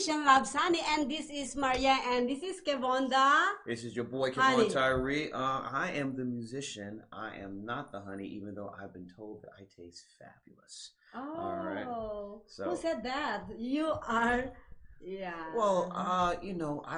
Musician Loves Honey, and this is Maria, and this is Kevon This is your boy Honey. Kevon Tyree. I am the musician. I am not the honey, even though I've been told that I taste fabulous. Oh, all right. So, who said that? You are, yeah. well, I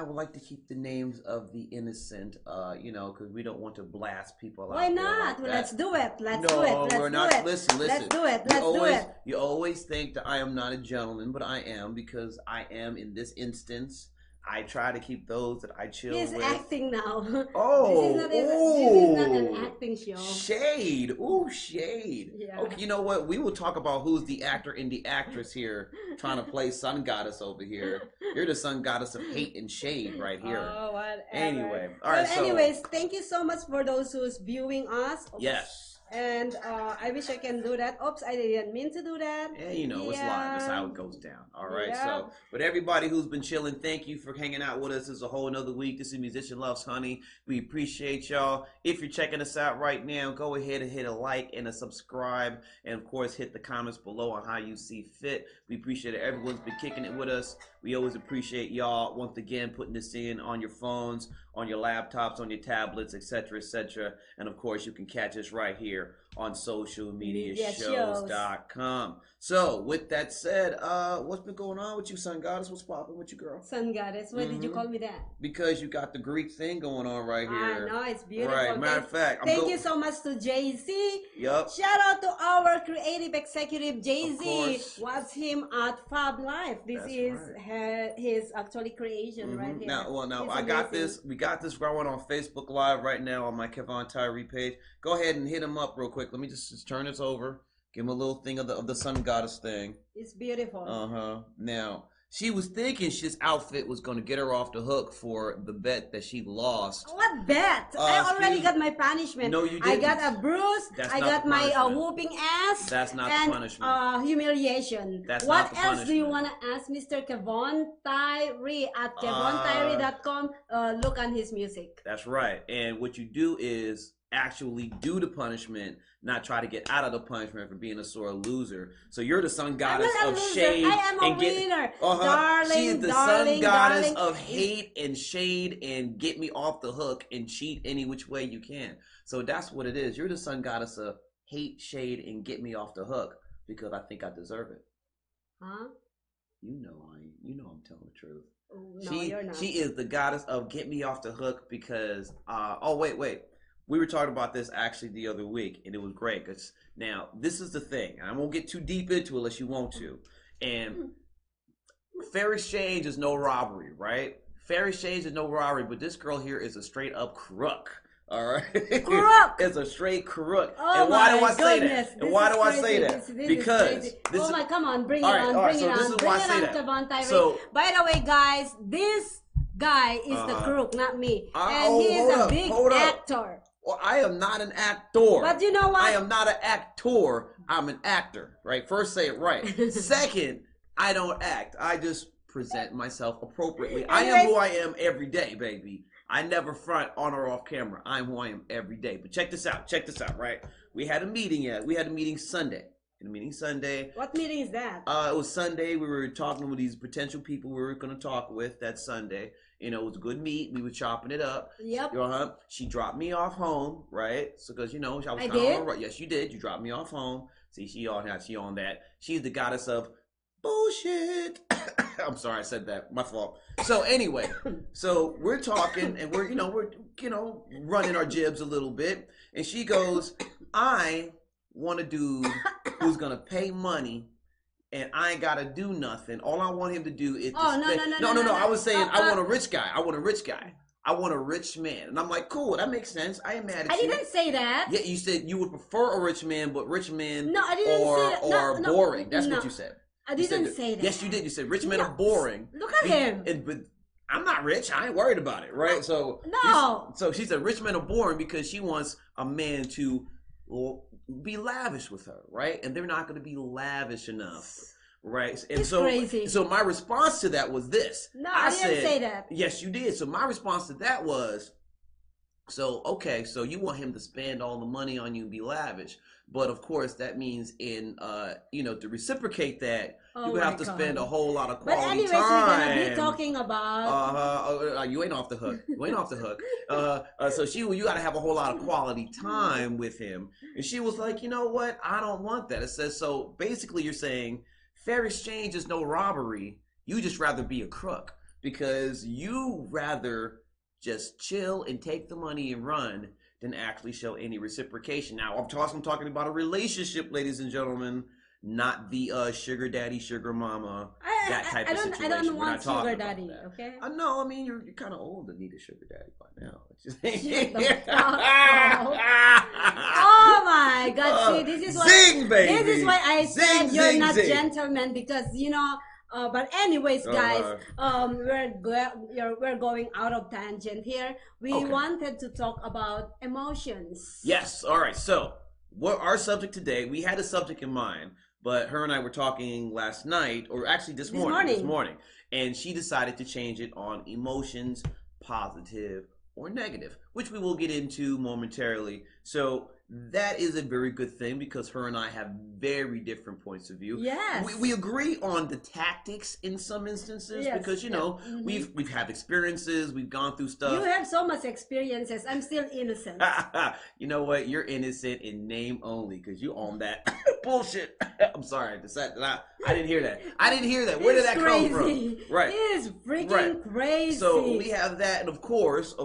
would like to keep the names of the innocent, because we don't want to blast people Why out there not? like Well, that. let's do it. Let's No, do it. Let's we're do not. it. Listen. Let's do it. Let's do it. You always think that I am not a gentleman, but I am, because I am in this instance. I try to keep those that I chill He's with. acting now. Oh, this is not an acting show. Shade. Ooh, shade. Yeah. Okay, you know what? We will talk about who's the actor and the actress here trying to play sun goddess over here. You're the sun goddess of hate and shade right here. Oh, whatever. Anyway, all right. Anyways, thank you so much for those who's viewing us. Oops. Yes. And I wish I can do that. Oops, I didn't mean to do that. Yeah, it's live. That's how it goes down. All right. Yeah. So, but everybody who's been chilling, thank you for hanging out with us. This is a whole another week. This is Musician Loves Honey. We appreciate y'all. If you're checking us out right now, go ahead and hit a like and a subscribe. And of course, hit the comments below on how you see fit. We appreciate it. Everyone's been kicking it with us. We always appreciate y'all once again putting this in on your phones, on your laptops, on your tablets, etc., etc. And of course, you can catch us right here on socialmediashows.com. So, with that said, what's been going on with you, Sun Goddess? What's popping with you, girl? Sun Goddess, why did you call me that? Because you got the Greek thing going on right here. I know, it's beautiful. Right, matter of fact. Thank you so much to Jay-Z. Yup. Shout out to our creative executive, Jay-Z. Watch him at Fab Life. This is his actually creation right here. Now, I got this. We got this going on Facebook Live right now on my Kevon Tyree page. Go ahead and hit him up real quick. Let me just turn this over. Give him a little thing of the sun goddess thing. It's beautiful. Now, she was thinking this outfit was going to get her off the hook for the bet that she lost. What bet? I already got my punishment. No, you didn't. I got a bruise. I got my whooping ass. That's not and, the punishment. Humiliation. That's what not the else punishment. do you want to ask Mr. Kevon Tyree at KevonTyree.com? Look on his music. That's right. And what you do is actually do the punishment, not try to get out of the punishment for being a sore loser. So you're the sun goddess of shade. I am a winner. Darling, she is the darling, sun goddess darling. of hate and shade and get me off the hook and cheat any which way you can. So that's what it is. You're the sun goddess of hate, shade, and get me off the hook because I think I deserve it. Huh? You know I'm telling the truth. No, you're not. She is the goddess of get me off the hook because wait. We were talking about this actually the other week, and it was great. Cause now, this is the thing. And I won't get too deep into it unless you want to. And fair exchange is no robbery, right? Fair exchange is no robbery, but this girl here is a straight up crook. All right? Crook! It's a straight crook. Oh, and why do I say goodness. that? And why do I say that? Because oh my, come on, bring it on, bring it on, bring it on, Kevon Tyree. So, by the way, guys, this guy is the crook, not me, and he is a big actor. Well, I am not an actor. But you know what? I am not an actor. I'm an actor, right? First, say it right. Second, I don't act. I just present myself appropriately. I am who I am every day, baby. I never front on or off camera. I'm who I am every day. But check this out. Check this out, right? We had a meeting We had a meeting Sunday. What meeting is that? It was Sunday. We were talking with these potential people we were going to talk with that Sunday. It was a good meet. We were chopping it up. Yep. She dropped me off home, right? So, because, I was I kind did? of right. Yes, you did. You dropped me off home. See, she on that. She's the goddess of bullshit. I'm sorry, I said that. My fault. So anyway, so we're talking and we're running our jibs a little bit. And she goes, I want a dude who's going to pay money. And I ain't gotta do nothing. All I want him to do is no. I was saying I want a rich guy. I want a rich man. And I'm like, cool, that makes sense. I ain't mad at you. I didn't say that. Yeah, you said you would prefer a rich man, but rich men I didn't say that. or boring. That's what you said. I didn't say that. Yes, you did. You said rich men are boring. Look at him. But I'm not rich. I ain't worried about it, right? So So she said rich men are boring because she wants a man to be lavish with her, right? And they're not going to be lavish enough, right? And crazy. So my response to that was this. No, I didn't say that. Yes, you did. So my response to that was, So, okay, so you want him to spend all the money on you and be lavish. But of course, that means to reciprocate that, you're gonna have to spend a whole lot of But quality anyways, we're gonna be time. talking about. You ain't off the hook. You ain't off the hook. So you got to have a whole lot of quality time with him. And she was like, you know what? I don't want that. It says so. Basically, you're saying fair exchange is no robbery. You just rather be a crook because you rather just chill and take the money and run than actually show any reciprocation. Now, I'm talking about a relationship, ladies and gentlemen, not the sugar daddy, sugar mama, that type of situation. I don't want sugar daddy, okay? I know. I mean, you're kind of old to need a sugar daddy by now. Oh my God! See, this is why. Zing, baby. This is why I said Zing, you're zing, not zing. gentlemen because but anyways, guys, we're going out of tangent here. We wanted to talk about emotions. Yes. All right. So, what our subject today? We had a subject in mind, but her and I were talking last night, or actually this morning, and she decided to change it on emotions, positive or negative, which we will get into momentarily. So that is a very good thing because her and I have very different points of view. Yes. We agree on the tactics in some instances because we've had experiences, we've gone through stuff. You have so much experiences. I'm still innocent. You know what? You're innocent in name only because you own that bullshit. I'm sorry. I didn't hear that. Where did that come from? Right. It is freaking crazy. So we have that, and of course,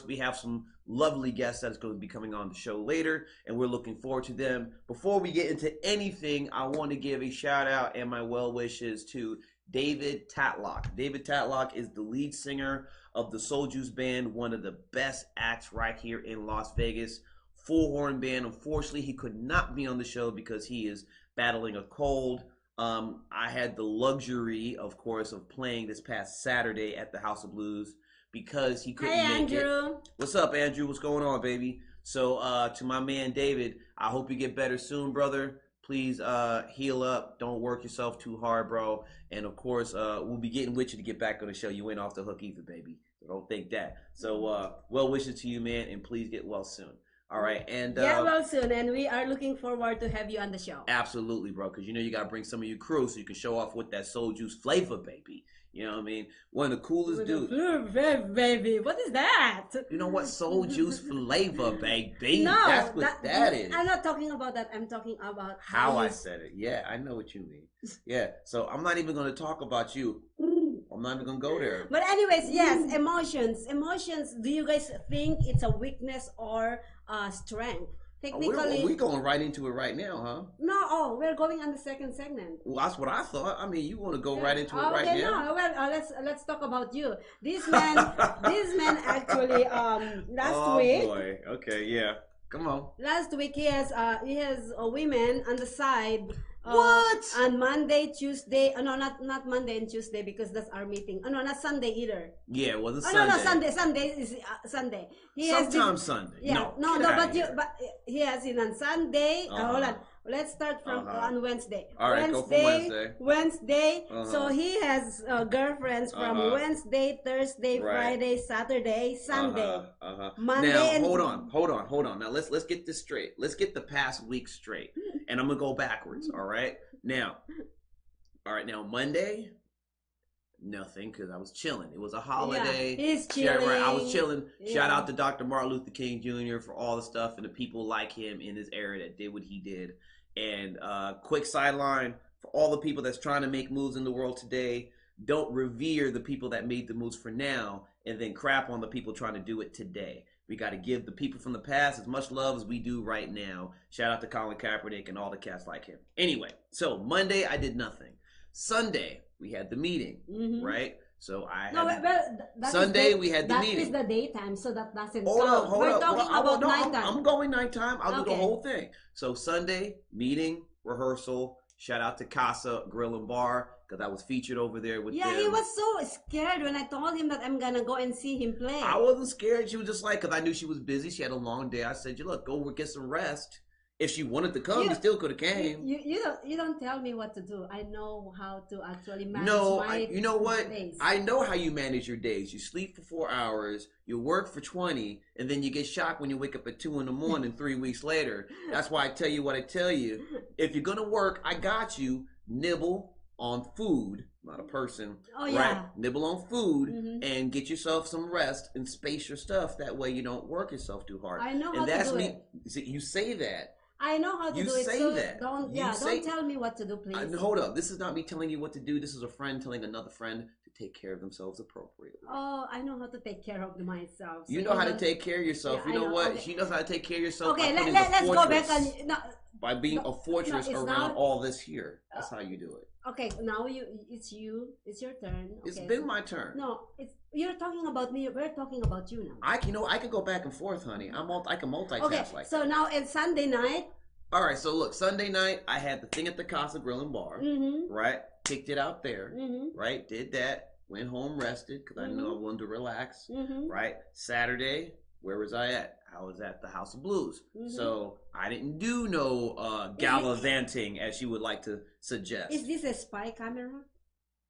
we have some lovely guests that's going to be coming on the show later, and we're looking forward to them. Before we get into anything, I want to give a shout out and my well wishes to David Tatlock. David Tatlock is the lead singer of the Soul Juice Band, one of the best acts right here in Las Vegas. Full horn band. Unfortunately, he could not be on the show because he is battling a cold. I had the luxury, of course, of playing this past Saturday at the House of Blues because he couldn't make Andrew. it. What's up, Andrew? What's going on, baby? So to my man David, I hope you get better soon, brother. Please heal up. Don't work yourself too hard, bro. And of course, we'll be getting with you to get back on the show. You ain't off the hook either, baby. So don't think that. So well wishes to you, man, and please get well soon. All right, and get well soon, and we are looking forward to have you on the show. Absolutely, bro, because you got to bring some of your crew so you can show off with that Soul Juice flavor, baby. You know what I mean? One of the coolest dudes. Baby, what is that? You know what? Soul Juice flavor, baby. No, that's what that is. I'm not talking about that. I'm talking about how I said it. Yeah, I know what you mean. Yeah, so I'm not even going to talk about you. I'm not even going to go there. But anyways, yes, emotions. Emotions, do you guys think it's a weakness or strength? Technically, we're going right into it right now, huh? No, we're going on the second segment. Well, that's what I thought. I mean, you want to go right into it right now? No, well, let's talk about you. This man actually last week. Oh boy. Okay, yeah. Come on. Last week he has a women on the side. What? On Monday, Tuesday. No, not Monday and Tuesday because that's our meeting. Oh no, not Sunday either. Yeah, it wasn't Sunday. No, Sunday. Sunday is Sunday. Sometimes Sunday. Yeah, no, but he has it on Sunday. Hold on. Let's start from on Wednesday. All right, go from Wednesday. Wednesday. So he has girlfriends from Wednesday, Thursday, Friday, Saturday, Sunday, Monday. Now and hold on. Now let's get this straight. Let's get the past week straight, and I'm gonna go backwards. All right. Now Monday. Nothing, because I was chilling. It was a holiday. Yeah, he's chilling. I was chilling. Yeah. Shout out to Dr. Martin Luther King Jr. for all the stuff and the people like him in his era that did what he did. And quick sideline for all the people that's trying to make moves in the world today. Don't revere the people that made the moves for now and then crap on the people trying to do it today. We got to give the people from the past as much love as we do right now. Shout out to Colin Kaepernick and all the cats like him. Anyway, so Monday I did nothing. Sunday we had the meeting, right? So Sunday we had the meeting. That is the daytime, so that doesn't count. We're talking about nighttime. I'm going nighttime. I'll do the whole thing. So Sunday meeting, rehearsal. Shout out to Casa Grill and Bar because I was featured over there with them. He was so scared when I told him that I'm gonna go and see him play. I wasn't scared. She was just like, because I knew she was busy. She had a long day. I said, look, go get some rest. If she wanted to come, you still could have came. You don't tell me what to do. I know how to actually manage you know what? days. I know how you manage your days. You sleep for 4 hours, you work for 20, and then you get shocked when you wake up at 2 in the morning 3 weeks later. That's why I tell you what I tell you. If you're gonna work, I got you. Nibble on food, not a person. Oh yeah. Right? Nibble on food and get yourself some rest and space your stuff. That way you don't work yourself too hard. I know how to do it. You say that. I know how to do it. You say that. Don't tell me what to do, please. Hold up. This is not me telling you what to do. This is a friend telling another friend to take care of themselves appropriately. Oh, I know how to take care of myself. So you know how to take care of yourself. Yeah, you know what? Okay. She knows how to take care of yourself. Okay, let's go back on. By being a fortress around all this here. That's how you do it. Okay, now it's your turn. Okay. It's been my turn. No, you're talking about me. We're talking about you now. I can go back and forth, honey. I can multitask okay, like so that. Now it's Sunday night. All right, so look, Sunday night I had the thing at the Casa Grill and Bar, right? Kicked it out there, right? Did that. Went home, rested because I knew I wanted to relax, right? Saturday, where was I at? I was at the House of Blues. So I didn't do no gallivanting, as you would like to suggest. Is this a spy camera?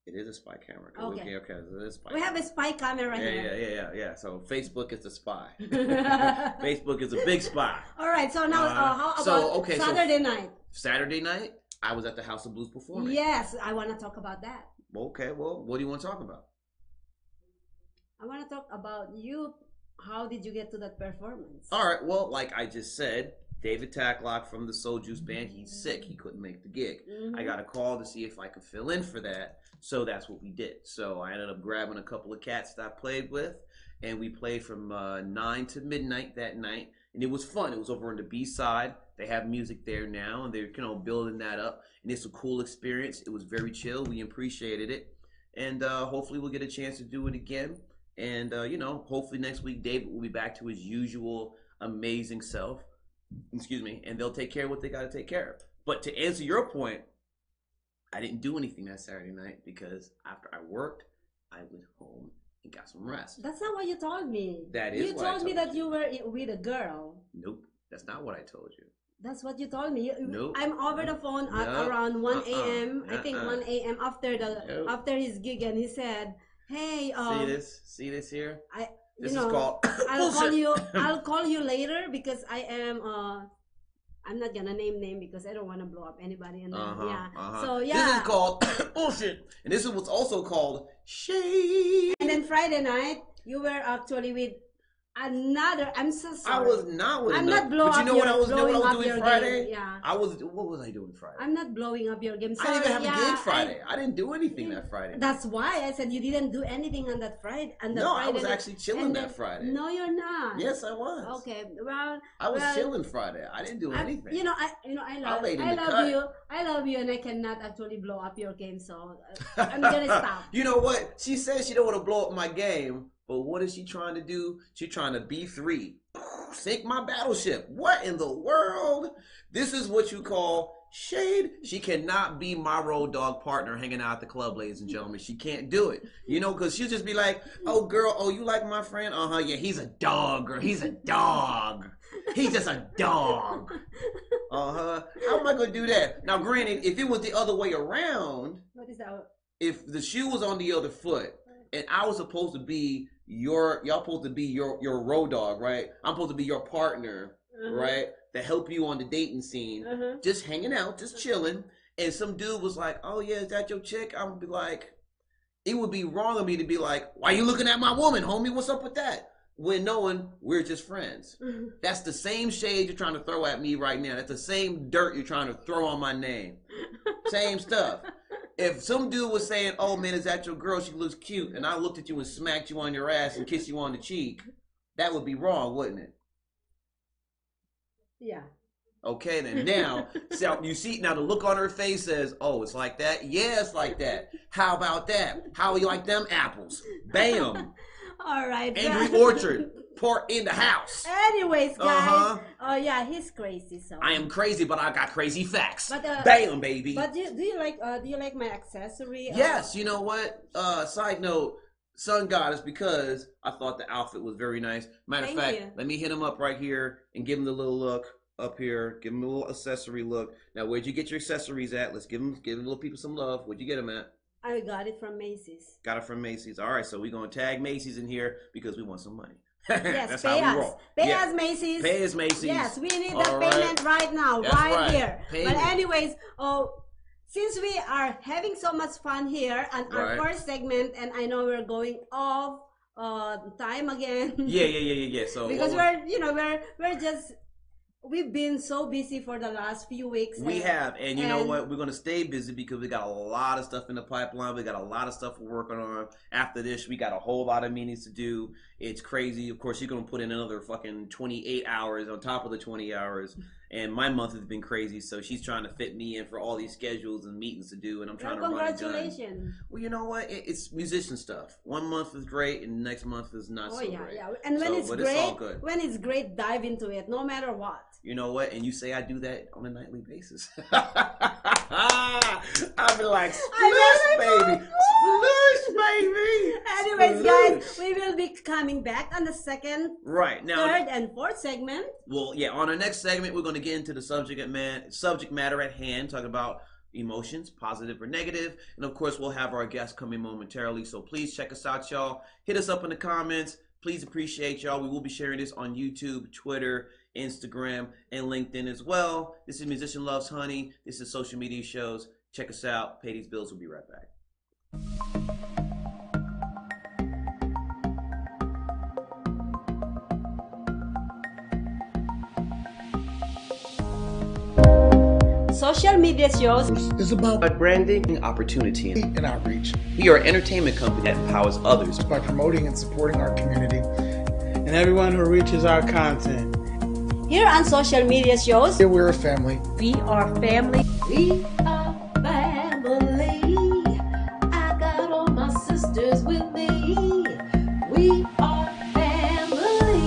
It is a spy camera. Okay. Okay. It is a spy we have a spy camera here. Yeah. So Facebook is the spy. Facebook is a big spy. All right. So now, how about Saturday night? Saturday night, I was at the House of Blues performing. Yes, I want to talk about that. Okay. Well, what do you want to talk about? I want to talk about you. How did you get to that performance? All right. Well, like I just said, David Tacklock from the Soul Juice Band, he's sick. He couldn't make the gig. I got a call to see if I could fill in for that. So that's what we did. So I ended up grabbing a couple of cats that I played with, and we played from 9 to midnight that night. And it was fun. It was over on the B-side. They have music there now, and they're building that up. And it's a cool experience. It was very chill. We appreciated it. And hopefully we'll get a chance to do it again. And, hopefully next week David will be back to his usual amazing self. Excuse me. And they'll take care of what they got to take care of. But to answer your point, I didn't do anything that Saturday night because after I worked, I went home and got some rest. That's not what you told me. That is what I told me that you were with a girl. Nope. That's not what I told you. That's what you told me. Nope. I'm over the phone at around 1 a.m. I think 1 a.m. after his gig, and he said, "Hey, see this here? This is called I'll call you later because I am I'm not gonna name because I don't want to blow up anybody in there. So yeah. This is called bullshit, and this is what's also called shade. And then Friday night, you were actually with another. I'm so sorry. I was not with. I'm not blowing up. But you know what I was doing Friday? Game. Yeah. What was I doing Friday? I'm not blowing up your game. Sorry, I didn't even have a gig Friday. I didn't do anything that Friday. That's why I said you didn't do anything on that Friday. I was actually chilling that Friday. No, you're not. Yes, I was. Okay, well, I was chilling Friday. I didn't do anything. I love you, and I cannot actually blow up your game. So I'm gonna stop. You know what? She says she don't want to blow up my game. But what is she trying to do? She's trying to B3. Sink my battleship. What in the world? This is what you call shade. She cannot be my road dog partner hanging out at the club, ladies and gentlemen. She can't do it. Because she'll just be like, oh, girl, you like my friend? Yeah, he's a dog, girl. He's a dog. He's just a dog. How am I going to do that? Now, granted, if it was the other way around, what is that? If the shoe was on the other foot, and I was supposed to be y'all supposed to be your road dog, right? I'm supposed to be your partner, right? To help you on the dating scene, just hanging out, just chilling. And some dude was like, "Oh yeah, is that your chick?" I would be like, it would be wrong of me to be like, "Why you looking at my woman, homie? What's up with that?" When knowing we're just friends. That's the same shade you're trying to throw at me right now. That's the same dirt you're trying to throw on my name. Same stuff. If some dude was saying, "Oh man, is that your girl? She looks cute," and I looked at you and smacked you on your ass and kissed you on the cheek, that would be wrong, wouldn't it? Yeah. Okay, then now, so you see, now the look on her face says, "Oh, it's like that? Yeah, it's like that. How about that? How you like them apples? Bam." All right. Angry Orchard. Port in the house. Anyways, guys. Oh yeah, he's crazy. So I am crazy, but I got crazy facts. But, bam, baby. But do you like my accessory? Yes. You know what? Side note, Sun Goddess, because I thought the outfit was very nice. Matter of fact, let me hit him up right here and give him the little look. up here. Give them a little accessory look. Now, where'd you get your accessories at? Let's give the little people some love. Where'd you get them at? I got it from Macy's. Got it from Macy's. All right, so we're going to tag Macy's in here because we want some money. Yes, That's pay how we us. roll. Pay us, Macy's. Pay us, Macy's. Yes, we need All that right. payment right now, That's right. here. Payment. But anyways, since we are having so much fun here on our Right. first segment, and I know we're going off time again. Yeah. So because we've been so busy for the last few weeks. we have, and you know what? We're going to stay busy because we got a lot of stuff in the pipeline. We got a lot of stuff we're working on. After this, we got a whole lot of meetings to do. It's crazy. Of course, you're going to put in another fucking 28 hours on top of the 20 hours. And my month has been crazy, so she's trying to fit me in for all these schedules and meetings to do, and I'm trying to run and gun. Congratulations. Well, you know what? It's musician stuff. 1 month is great, and the next month is not so great. Yeah. And when it's but great, it's all good. when it's great, dive into it, no matter what. You know what? And you say I do that on a nightly basis. I'll be like, splish, baby. Splish, baby. Anyways, guys, we will be coming back on the second, right now, third, and fourth segment. Well, yeah, on our next segment, we're going to get into the subject matter at hand, talking about emotions, positive or negative. And of course, we'll have our guests coming momentarily. So please check us out, y'all. Hit us up in the comments. Please appreciate y'all. We will be sharing this on YouTube, Twitter, Instagram, and LinkedIn as well. This is Musician Loves Honey. This is Social Media Shows. Check us out. Pay these bills. We'll be right back. Social media shows is about branding, opportunity, and outreach. We are an entertainment company that empowers others by promoting and supporting our community and everyone who reaches our content. Here on social media shows, Here we're a family. We are family. We are family. I got all my sisters with me. We are family.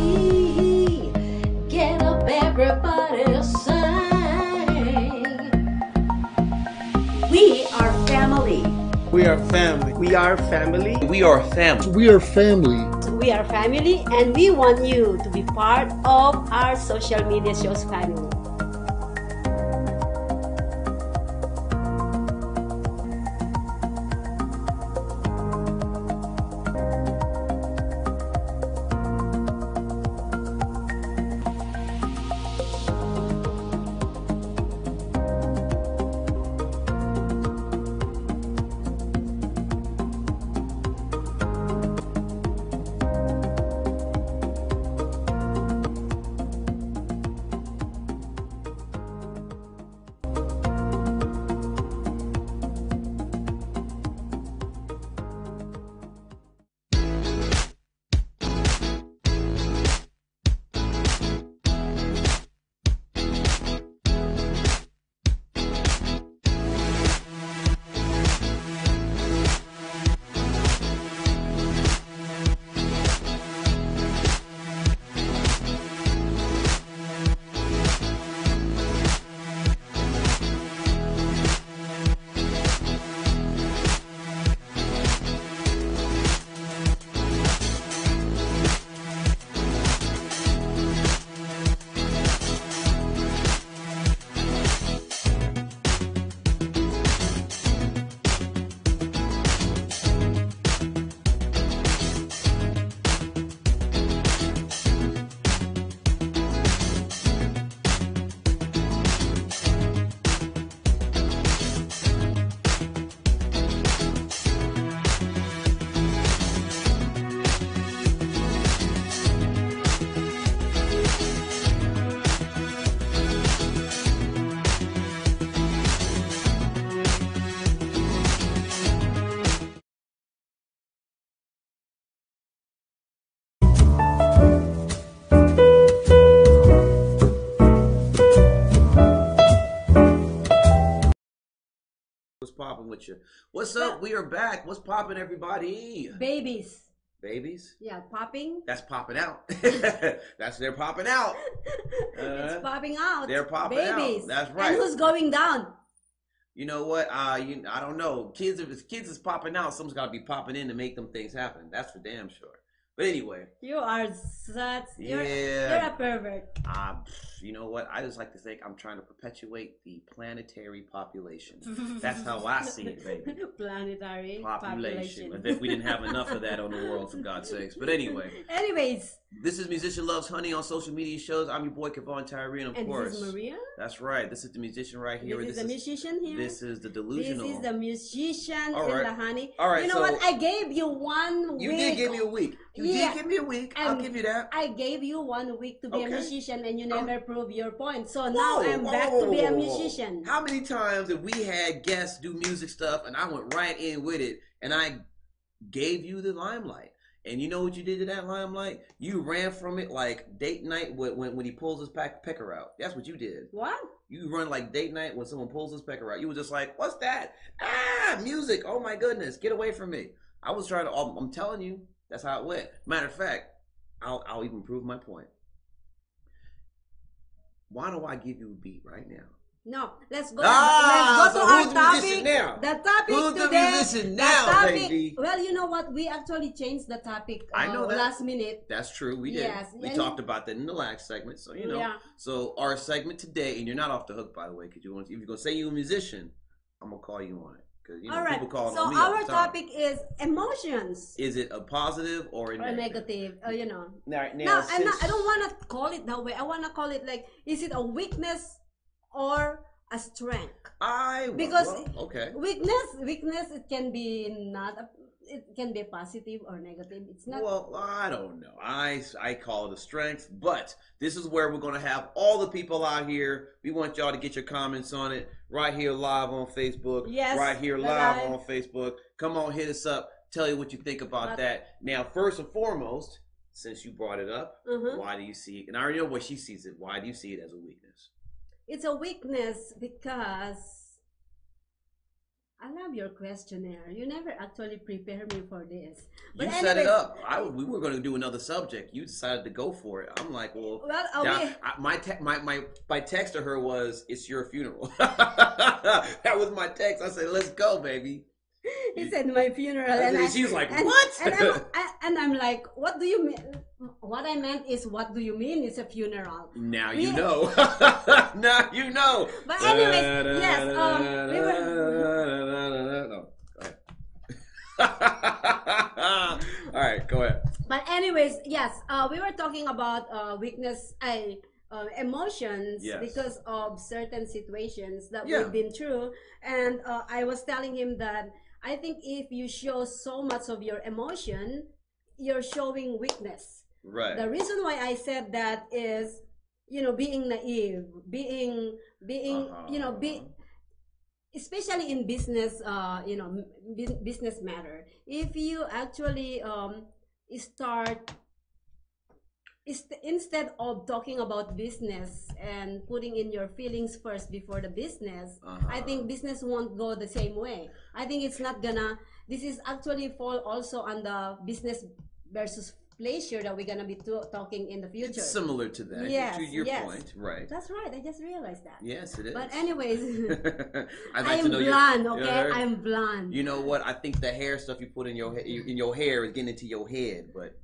Get up, everybody, sing. We are family. We are family. We are family. We are family. We are family. We are family, and we want you to be part of our social media shows family. What's popping with you? What's up? We are back. What's popping, everybody? Babies. Babies? Yeah, popping. That's popping out. They're popping out. It's popping out. They're popping Babies. out. That's right. And who's going down? You know what? I don't know. Kids, if kids is popping out, someone's got to be popping in to make them things happen. That's for damn sure. But anyway. You are such. You're a pervert. You know what? I just like to think I'm trying to perpetuate the planetary population. That's how I see it, baby. Planetary Population. As if we didn't have enough of that on the world, for God's sakes. But anyway. Anyways. This is Musician Loves Honey on social media shows. I'm your boy, Kevon Maria, and of course. This is Maria? That's right. This is the musician right here. This is the musician here? This is the delusional. This is the musician All right. and the honey. All right, you know what? I gave you 1 week. You did give me a week. You did give me a week. I'll give you that. I gave you 1 week to be a musician, and you never proved your point. So now I'm back to be a musician. How many times have we had guests do music stuff, and I went right in with it, and I gave you the limelight? And you know what you did to that limelight? You ran from it like date night when he pulls his pecker out. That's what you did. What? You run like date night when someone pulls his pecker out. You were just like, what's that? Ah, music. Oh my goodness. Get away from me. I was trying to, I'm telling you, that's how it went. Matter of fact, I'll even prove my point. Why don't I give you a beat right now? No, let's go to our topic. Now? The topic who's today. The musician now, baby? Well, you know what? We actually changed the topic. I know that. Last minute. That's true. We did. Yes. We talked about that in the last segment. So you know. Yeah. So our segment today, and you're not off the hook, by the way, because if you're gonna say you're a musician, I'm gonna call you on it. Because all right. people call so on me our topic is emotions. Is it a positive or a negative? You know. Now, I don't want to call it that way. I want to call it like, is it a weakness or a strength? Weakness it can be it can be positive or negative. It's not. Well, I don't know. I call it a strength, but this is where we're going to have all the people out here. We want y'all to get your comments on it right here live on Facebook. Yes. Right here live on Facebook. Come on, hit us up. Tell you what you think about that. Now, first and foremost, since you brought it up, why do you see it? And I already know what she sees it. Why do you see it as a weakness? It's a weakness because I love your questionnaire. You never actually prepare me for this. But you set it up. We were going to do another subject. You decided to go for it. I'm like, my text to her was, "It's your funeral." That was my text. I said, "Let's go, baby." He said my funeral, and she was like, "What?" And I'm like, "What do you mean?" What I meant is, what do you mean it's a funeral? Now you know. Now you know. But anyways, yes. We were... No, go ahead. All right, go ahead. But anyways, yes. We were talking about weakness, emotions, because of certain situations that we've been through, and I was telling him that I think if you show so much of your emotion, you're showing weakness. Right. The reason why I said that is, being naive, being, especially in business, business matter. If you actually start, instead of talking about business and putting in your feelings first before the business, I think business won't go the same way. I think it's not gonna. This is actually fall also on the business versus pleasure that we're gonna be talking in the future. It's similar to that. Yes, to your point, right? That's right. I just realized that. Yes, it is. But anyways, I'm blonde. Okay, I'm blonde. You know what? I think the hair stuff you put in your hair is getting into your head, but.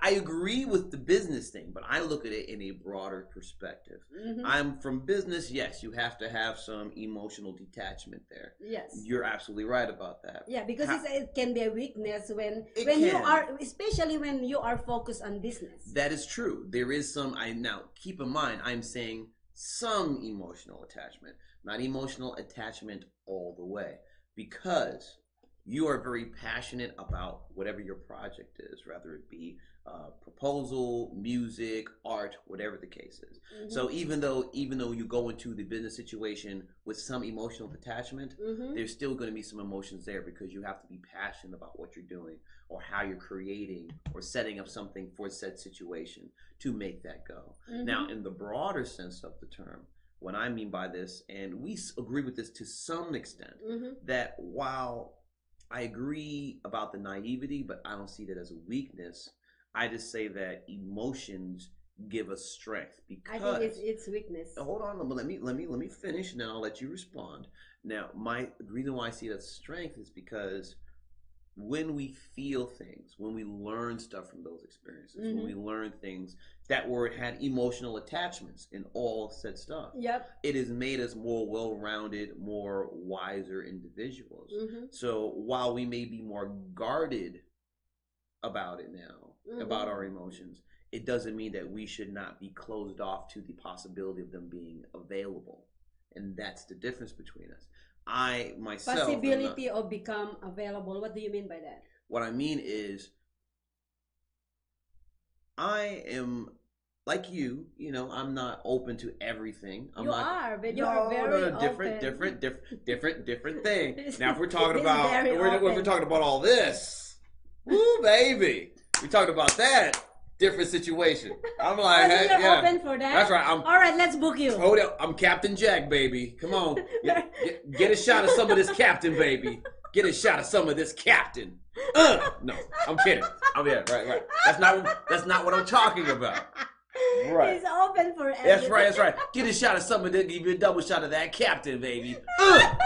I agree with the business thing, but I look at it in a broader perspective. I'm from business. Yes, you have to have some emotional detachment there. Yes, you're absolutely right about that. Yeah, because it can be a weakness when you are, especially when you are focused on business. That is true. There is some. Now keep in mind, I'm saying some emotional attachment, not emotional attachment all the way, because you are very passionate about whatever your project is, whether it be proposal, music, art, whatever the case is. So even though you go into the business situation with some emotional attachment, there's still going to be some emotions there because you have to be passionate about what you're doing or how you're creating or setting up something for said situation to make that go. Now, in the broader sense of the term, what I mean by this, and we agree with this to some extent, that while I agree about the naivety, but I don't see that as a weakness. I just say that emotions give us strength because I think it's weakness. Hold on, let me finish, and then I'll let you respond. Now, the reason why I see it as strength is because when we feel things, when we learn stuff from those experiences, when we learn things that had emotional attachments in all said stuff, it has made us more well-rounded, more wiser individuals. So while we may be more guarded about it now, about our emotions, it doesn't mean that we should not be closed off to the possibility of them being available. And that's the difference between us. I myself possibility of become available. What do you mean by that? What I mean is, I am like you. You know, I'm not open to everything. But you are very different thing. Now, if we're talking we're talking about all this, woo, baby, we're talking about that. Different situation. I'm like, hey, you're open for that? That's right. All right, let's book you. Hold up. I'm Captain Jack, baby. Come on. Get a shot of some of this Captain, baby. Get a shot of some of this Captain. No, I'm kidding. Right. That's not what I'm talking about. Right. He's open for everything. That's right. Get a shot of some of this. Give you a double shot of that Captain, baby.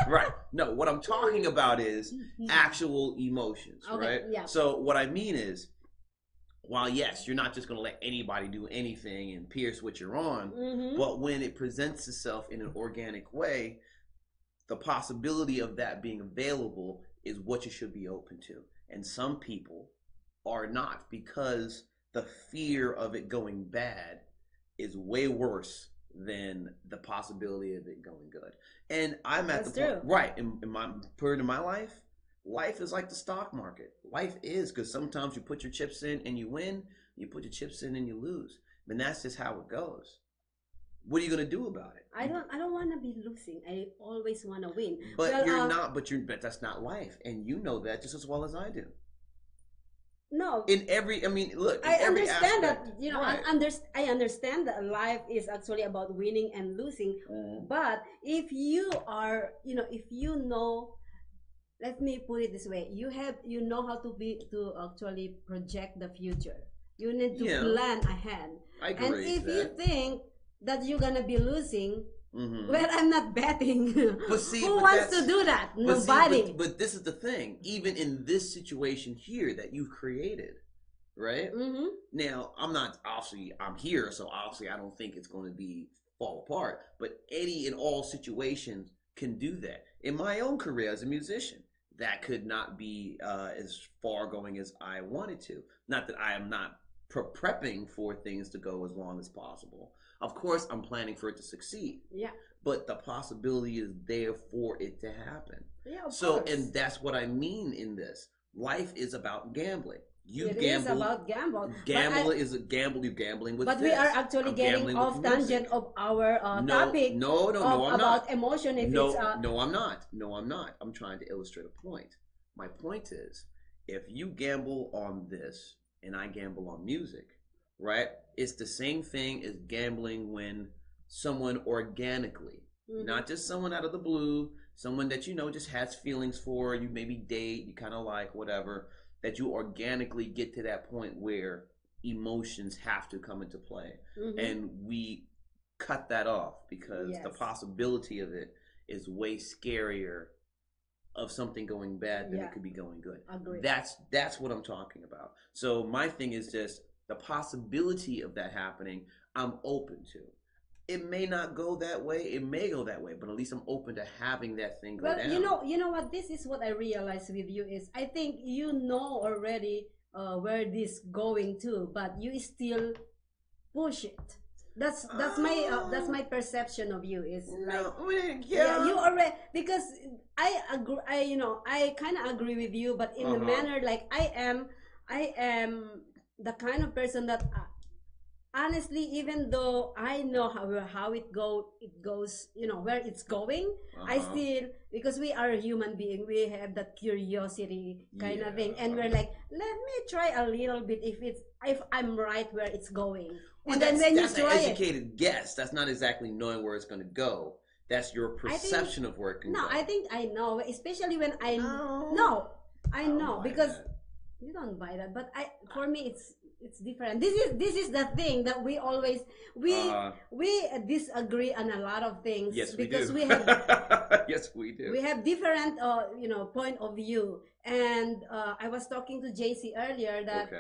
Right. No, what I'm talking about is actual emotions, right? Yeah. So what I mean is, while yes, you're not just going to let anybody do anything and pierce what you're on, but when it presents itself in an organic way, the possibility of that being available is what you should be open to. And some people are not, because the fear of it going bad is way worse than the possibility of it going good. And I'm at the point, right, in my period of my life, life is like the stock market. Life is, because sometimes you put your chips in and you win, you put your chips in and you lose. And that's just how it goes. What are you going to do about it? I don't want to be losing. I always want to win. But but that's not life, and you know that just as well as I do. No. Look, I understand aspect, that, right. I understand that life is actually about winning and losing. But if you are, if you know, let me put it this way, you know how to actually project the future. You need to plan ahead. I agree. And if you think that you're gonna be losing, well, I'm not betting. But see, who wants to do that? Nobody. But this is the thing. Even in this situation here that you've created, right? Now, I'm here, so obviously I don't think it's going to fall apart. But any and all situations can do that. In my own career as a musician, that could not be as far going as I wanted to. Not that I am not prepping for things to go as long as possible. Of course, I'm planning for it to succeed. Yeah. But the possibility is there for it to happen. Yeah, of course. And that's what I mean in this. Life is about gambling. It is about gamble. You're gambling with But we are actually getting off tangent of our topic. No, I'm not. About emotion. No, I'm not. No, I'm not. I'm trying to illustrate a point. My point is, if you gamble on this and I gamble on music, right? It's the same thing as gambling when someone organically, not just someone out of the blue, someone that just has feelings for, you maybe date, you kind of like, whatever, that you organically get to that point where emotions have to come into play. And we cut that off because the possibility of it is way scarier of something going bad than it could be going good. Agreed. That's what I'm talking about. So my thing is just the possibility of that happening, I'm open to. It may not go that way, it may go that way, but at least I'm open to having that thing go down. You know what, this is what I realized with you is, I think you know already where this going to, but you still push it. That's my perception of you is you already, because I agree, I kind of agree with you, but in the manner like I am the kind of person that honestly, even though I know how it goes, where it's going, I still, because we are a human being, we have that curiosity kind of thing, and we're like, let me try a little bit if I'm right where it's going. Well, and then when you try an educated guess. That's not exactly knowing where it's going to go. That's your perception of where it can go. No, I think I know, especially when I know because you don't buy that. But for me, it's different. This is the thing that we always we disagree on a lot of things. Yes, because we do. we have yes, we do. we have different point of view. And I was talking to JC earlier that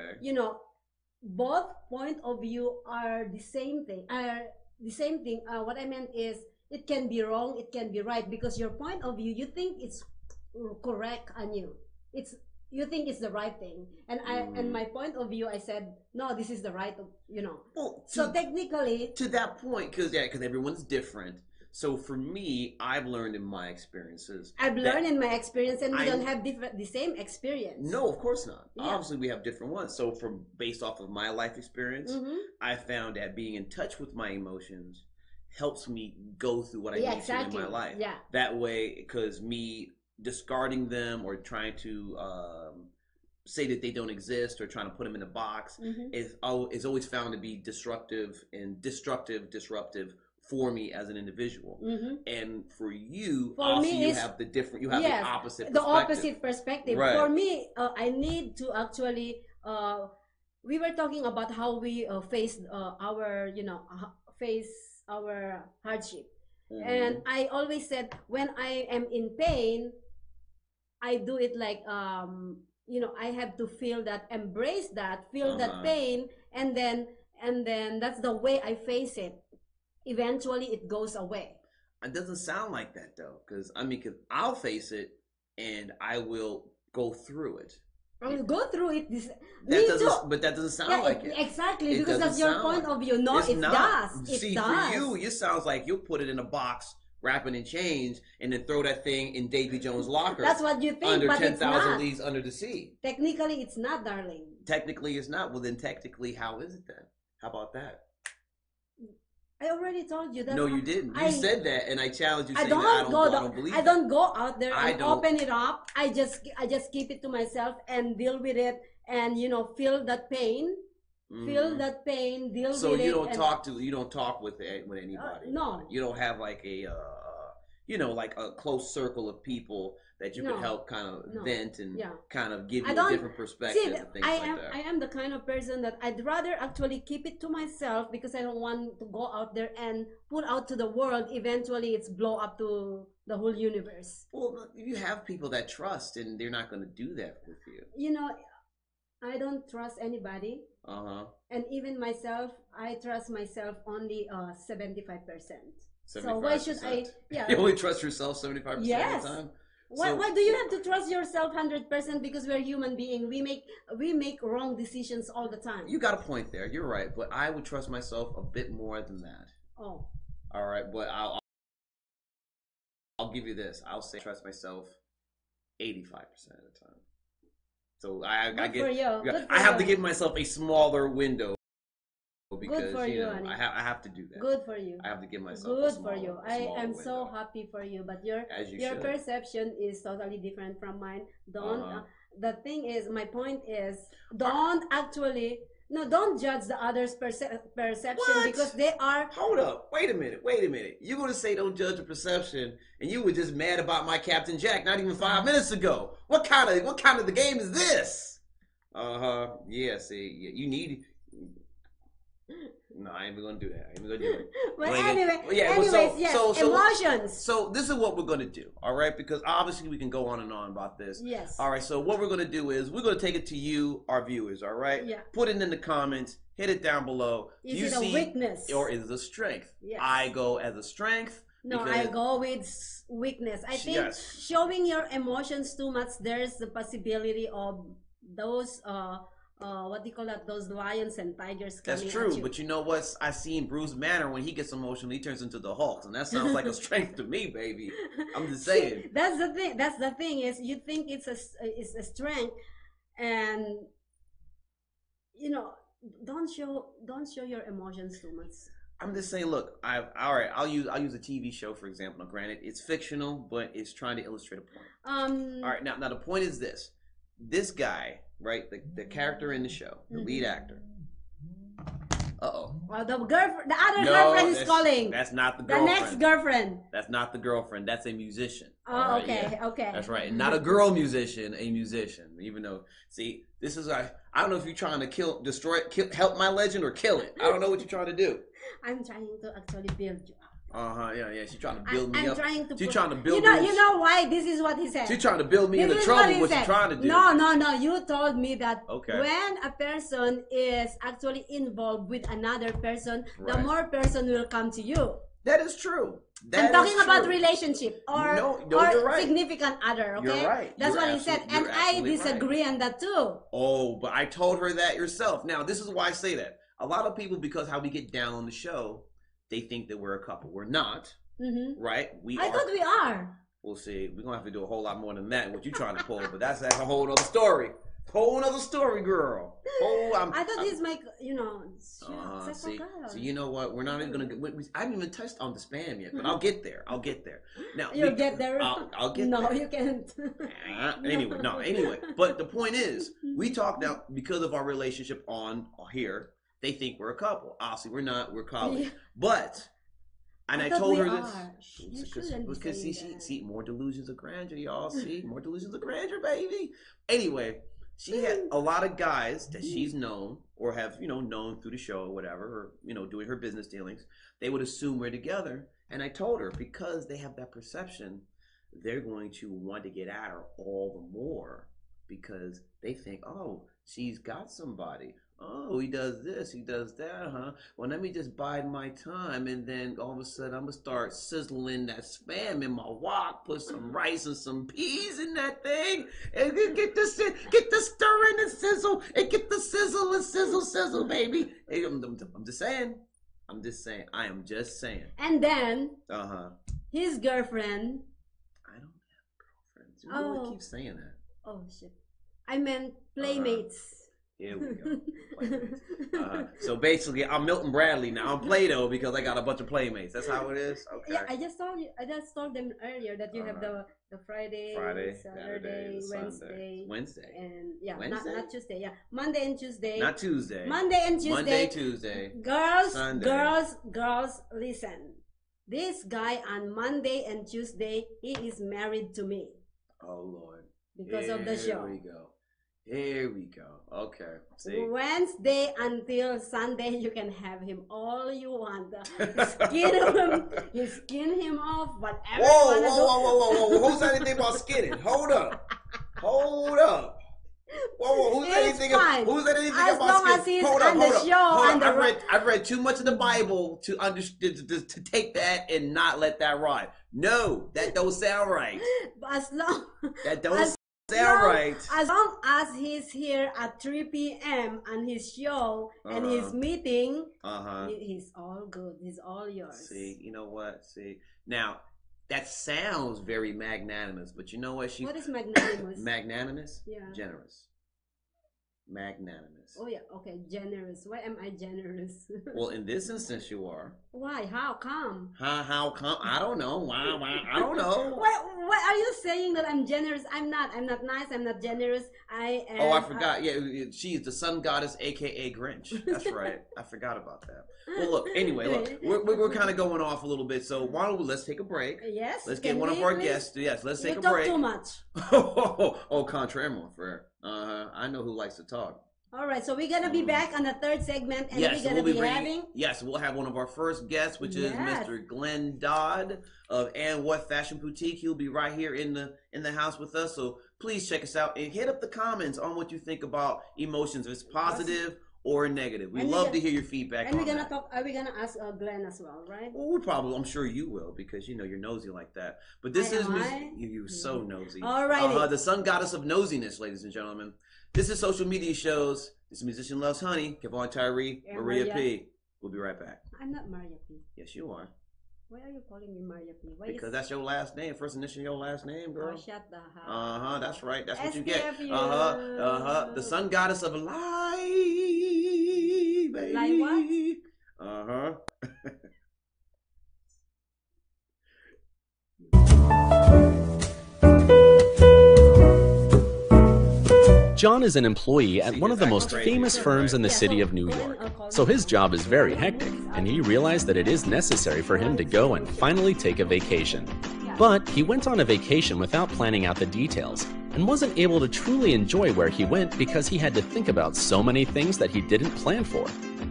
both point of view are the same thing. What I meant is it can be wrong, it can be right, because your point of view, you think it's correct on you. You think it's the right thing, and my point of view, I said no, this is the right, Well, so technically, to that point, because everyone's different. So for me, I've learned in my experiences. And we don't have the same experience. No, of course not. Yeah. Obviously, we have different ones. So based off of my life experience, I found that being in touch with my emotions helps me go through what I need to in my life. Yeah. That way, because me discarding them or trying to say that they don't exist or trying to put them in a box is always found to be disruptive for me as an individual. And for you, you have the opposite perspective. Right. For me, I need to actually we were talking about how we face our hardship. And I always said, when I am in pain, I do it like I have to feel that, embrace that, feel that pain, and then that's the way I face it. Eventually it goes away. It doesn't sound like that though, because I'll face it and I will go through it. I will go through it. But that doesn't sound like it. Exactly, because that's your point of view. No, it does. See, for you, it sounds like you'll put it in a box, wrap it in chains, and then throw that thing in Davy Jones' locker. That's what you think, under but 10,000 leagues under the sea. Technically, it's not, darling. Technically, it's not. Well, then technically, how is it then? How about that? I already told you that. No, you didn't. You said that, and I challenged you. I don't go out there and open it up. I just keep it to myself and deal with it, and feel that pain. Feel that pain. Deal with it. So you don't talk with anybody. No. You don't have like a like a close circle of people that you could help kind of vent and kind of give you a different perspective. See, I am the kind of person that I'd rather actually keep it to myself, because I don't want to go out there and put out to the world. Eventually, it's blow up to the whole universe. Well, you have people that trust, and they're not going to do that with you. I don't trust anybody. And even myself, I trust myself only 75%. So why should I? Yeah. You only trust yourself 75% of the time. Why do you have to trust yourself 100%? Because we're human beings. We make wrong decisions all the time. You got a point there. You're right, but I would trust myself a bit more than that. Oh. All right, but I'll give you this. I'll say I trust myself 85% of the time. So I have to give myself a smaller window. Because I have to do that. Good for you. I have to give myself good for you. I am so happy for you, but your perception is totally different from mine. The thing is, my point is, don't judge the other's perception. What? Because they are. Hold up! Wait a minute! You're gonna say don't judge the perception, and you were just mad about my Captain Jack not even 5 minutes ago. What kind of the game is this? Yeah. See, you need. No, I ain't even gonna do that. But emotions. So this is what we're gonna do, all right? Because obviously we can go on and on about this. Yes. All right. So what we're gonna do is we're gonna take it to you, our viewers. All right. Yeah. Put it in the comments. Hit it down below. Is it a weakness or is it a strength? Yes. I go as a strength. No, I go with weakness. I think showing your emotions too much, there's the possibility of those what do you call that? Those lions and tigers coming. That's true, but you know what? I seen Bruce Banner, when he gets emotional, he turns into the Hulk, and that sounds like a strength to me, baby. I'm just saying. That's the thing. That's the thing is you think it's a strength, and don't show your emotions too much. I'm just saying. Look, I'll use a TV show for example. Now, granted, it's fictional, but it's trying to illustrate a point. All right, now the point is this. This guy, right, the character in the show, the lead actor, Uh-oh. Well, the other girlfriend is calling. That's not the girlfriend. The next girlfriend. That's not the girlfriend. That's a musician. Oh, right, okay, yeah. Okay. That's right. Not a girl musician, a musician. Even though, see, this is I don't know if you're trying to help my legend or kill it. I don't know what you're trying to do. I'm trying to actually build you up. Yeah. She's trying to build me up. She's trying to build. You know why? This is what he said. She's trying to build me into trouble. What she's trying to do? No. You told me that when a person is actually involved with another person, the more person will come to you. That is true. I'm talking about relationship or you're right. Significant other. Okay, you're right. That's what he said, and I disagree on that too. Oh, but I told her that yourself. Now, this is why I say that. A lot of people, because how we get down on the show, they think that we're a couple. We're not, right? I thought we are. We'll see. We're gonna have to do a whole lot more than that. What you trying to pull? But that's a whole other story. Whole other story, girl. I thought he's my, see, so you know what? We're not even gonna. I haven't even touched on the spam yet, but I'll get there. Now you'll get there. I'll get there. No, you can't. Anyway. But the point is, we talk now because of our relationship on here. They think we're a couple. Obviously, we're not. We're colleagues. Yeah. But, and I told her this because see more delusions of grandeur, y'all. See more delusions of grandeur, baby. Anyway, she had a lot of guys that she's known or have known through the show or whatever, or doing her business dealings. They would assume we're together, and I told her because they have that perception, they're going to want to get at her all the more because they think, oh, she's got somebody. Oh, he does this, he does that, huh? Well, let me just bide my time, and then all of a sudden I'm gonna start sizzling that spam in my wok, put some rice and some peas in that thing, and get the stir and the sizzle, and get the sizzle and sizzle, baby. Hey, I'm just saying. I am just saying. And then, his girlfriend. I don't have girlfriends. You really keep saying that. Oh shit! I meant playmates. Here we go. So basically, I'm Milton Bradley now. I'm Play-Doh because I got a bunch of playmates. That's how it is. Okay. Yeah, I just told them earlier that you have the Friday, Saturday, Wednesday, and Wednesday? Not Tuesday. Yeah, Monday and Tuesday. Not Tuesday. Monday and Tuesday. Monday, Tuesday. Girls, listen. This guy on Monday and Tuesday, he is married to me. Oh Lord. Because of the show. Here we go. Okay. See? Wednesday until Sunday, you can have him all you want. You skin him off, whatever. Whoa. Who said anything about skinning? Hold up. Whoa. Who said anything about skinning? As long as he's on the show. I've read too much of the Bible to take that and not let that ride. No, that don't sound right. That don't right. As long as he's here at 3 p.m. on his show and his meeting, he's all good. He's all yours. See, you know what? See, now that sounds very magnanimous, but you know what? What is magnanimous? Magnanimous? Yeah. Generous. Magnanimous. Oh yeah, okay, generous. Why am I generous? Well, in this instance, you are. Why? How come? How come? I don't know. Why? I don't know. What are you saying that I'm generous? I'm not. I'm not nice. I'm not generous. I am. Oh, I forgot. Yeah, she's the sun goddess, aka Grinch. That's right. I forgot about that. Well, look. Anyway, look. We're kind of going off a little bit. So why don't let's take a break? Yes. Let's get one of our guests. Yes. Let's take a break. You talk too much. Oh, contrairement, for. I know who likes to talk. All right, so we're gonna be back on the third segment, and we're gonna be having. Yes, we'll have one of our first guests, which is Mr. Glenn Dodd of And What Fashion Boutique. He'll be right here in the house with us. So please check us out and hit up the comments on what you think about emotions, if it's positive or negative. We love to hear your feedback. And we're gonna talk. Are we gonna ask Glenn as well, right? Well, we probably. I'm sure you will because you're nosy like that. But this is you're so nosy. All right. The sun goddess of nosiness, ladies and gentlemen. This is Social Media Shows. This is Musician Loves Honey. Kevon Tyree, Maria P. We'll be right back. I'm not Maria P. Yes, you are. Why are you calling me Maria P? Because that's your last name. First initial, your last name, girl. Oh, shut the hell. That's right. That's what you get. The sun goddess of life, baby. Like what? John is an employee at one of the most famous firms in the city of New York, so his job is very hectic, and he realized that it is necessary for him to go and finally take a vacation. But he went on a vacation without planning out the details, and wasn't able to truly enjoy where he went because he had to think about so many things that he didn't plan for.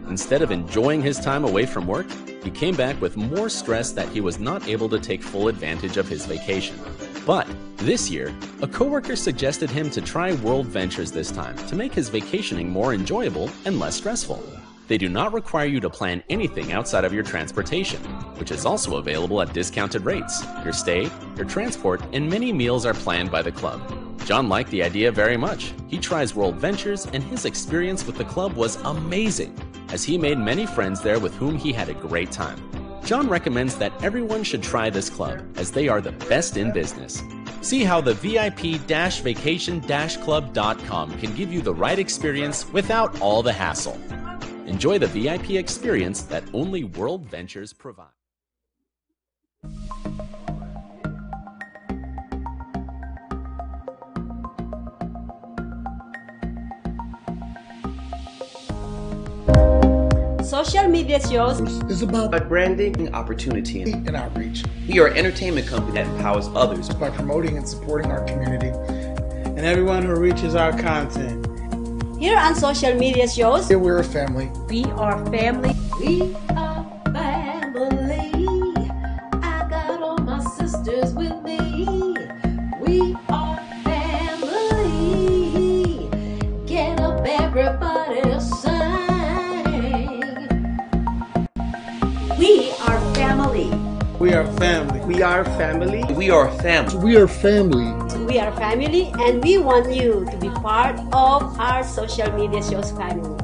Instead of enjoying his time away from work, he came back with more stress that he was not able to take full advantage of his vacation. But this year, a coworker suggested him to try World Ventures this time to make his vacationing more enjoyable and less stressful. They do not require you to plan anything outside of your transportation, which is also available at discounted rates. Your stay, your transport, and many meals are planned by the club. John liked the idea very much. He tries World Ventures, and his experience with the club was amazing, as he made many friends there with whom he had a great time. John recommends that everyone should try this club, as they are the best in business. See how the VIP-vacation-club.com can give you the right experience without all the hassle. Enjoy the VIP experience that only World Ventures provide. Social media shows is about branding, opportunity, and outreach. We are an entertainment company that empowers others by promoting and supporting our community and everyone who reaches our content. Here on social media shows, here we're a family. We are family. We are family. I got all my sisters with me. We are family. Get up, everybody, sing. We are family. We are family. We are family. We are family. We are family. We are family, and we want you to be part of our social media shows family.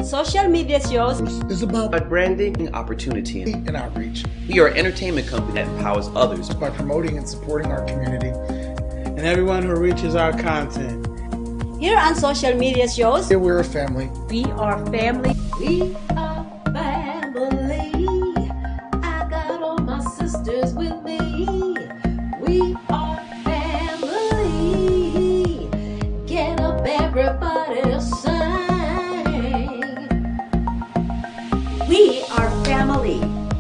Social media shows is about branding, opportunity, and outreach. We are an entertainment company that empowers others by promoting and supporting our community and everyone who reaches our content. Here on social media shows, here we're a family. We are family. We are family. I got all my sisters with me. We are family. Get up, everybody, sing. We are family.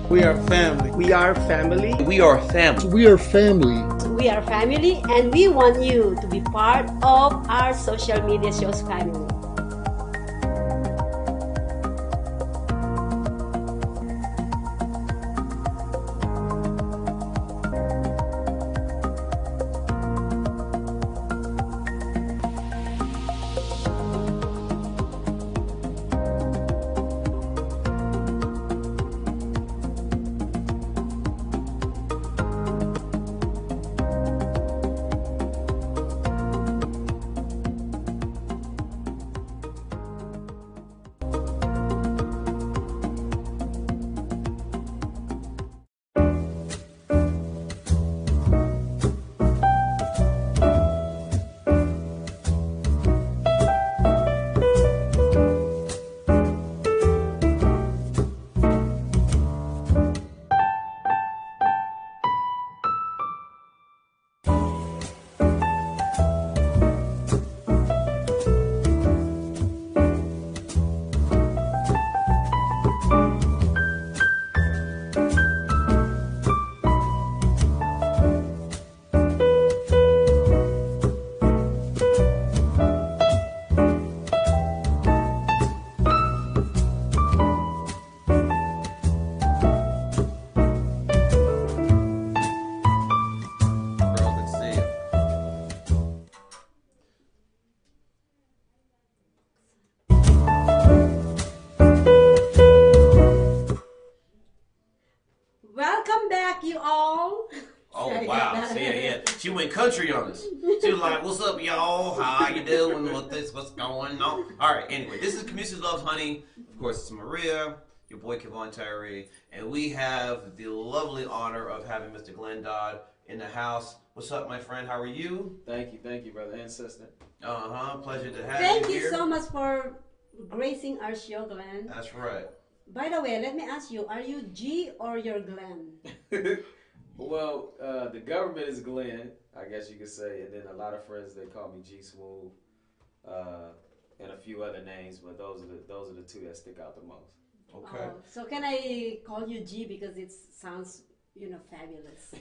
We are family. We are family. We are family. We are family. We are family, and we want you to be part of our social media shows family. yeah. She went country on us. She was like, "What's up, y'all? How you doing? What's going on?" All right. Anyway, this is Community Loves Honey. Of course, it's Maria, your boy Kevon Maria, and we have the lovely honor of having Mr. Glenn Dodd in the house. What's up, my friend? How are you? Thank you, brother and sister. Pleasure to have Thank you you here. so much for gracing our show, Glenn. That's right. By the way, let me ask you, are you G or you're Glenn? Well, the government is Glenn, I guess you could say, and then a lot of friends, they call me G Smooth, and a few other names, but those are the two that stick out the most. Okay. So can I call you G because it sounds, fabulous?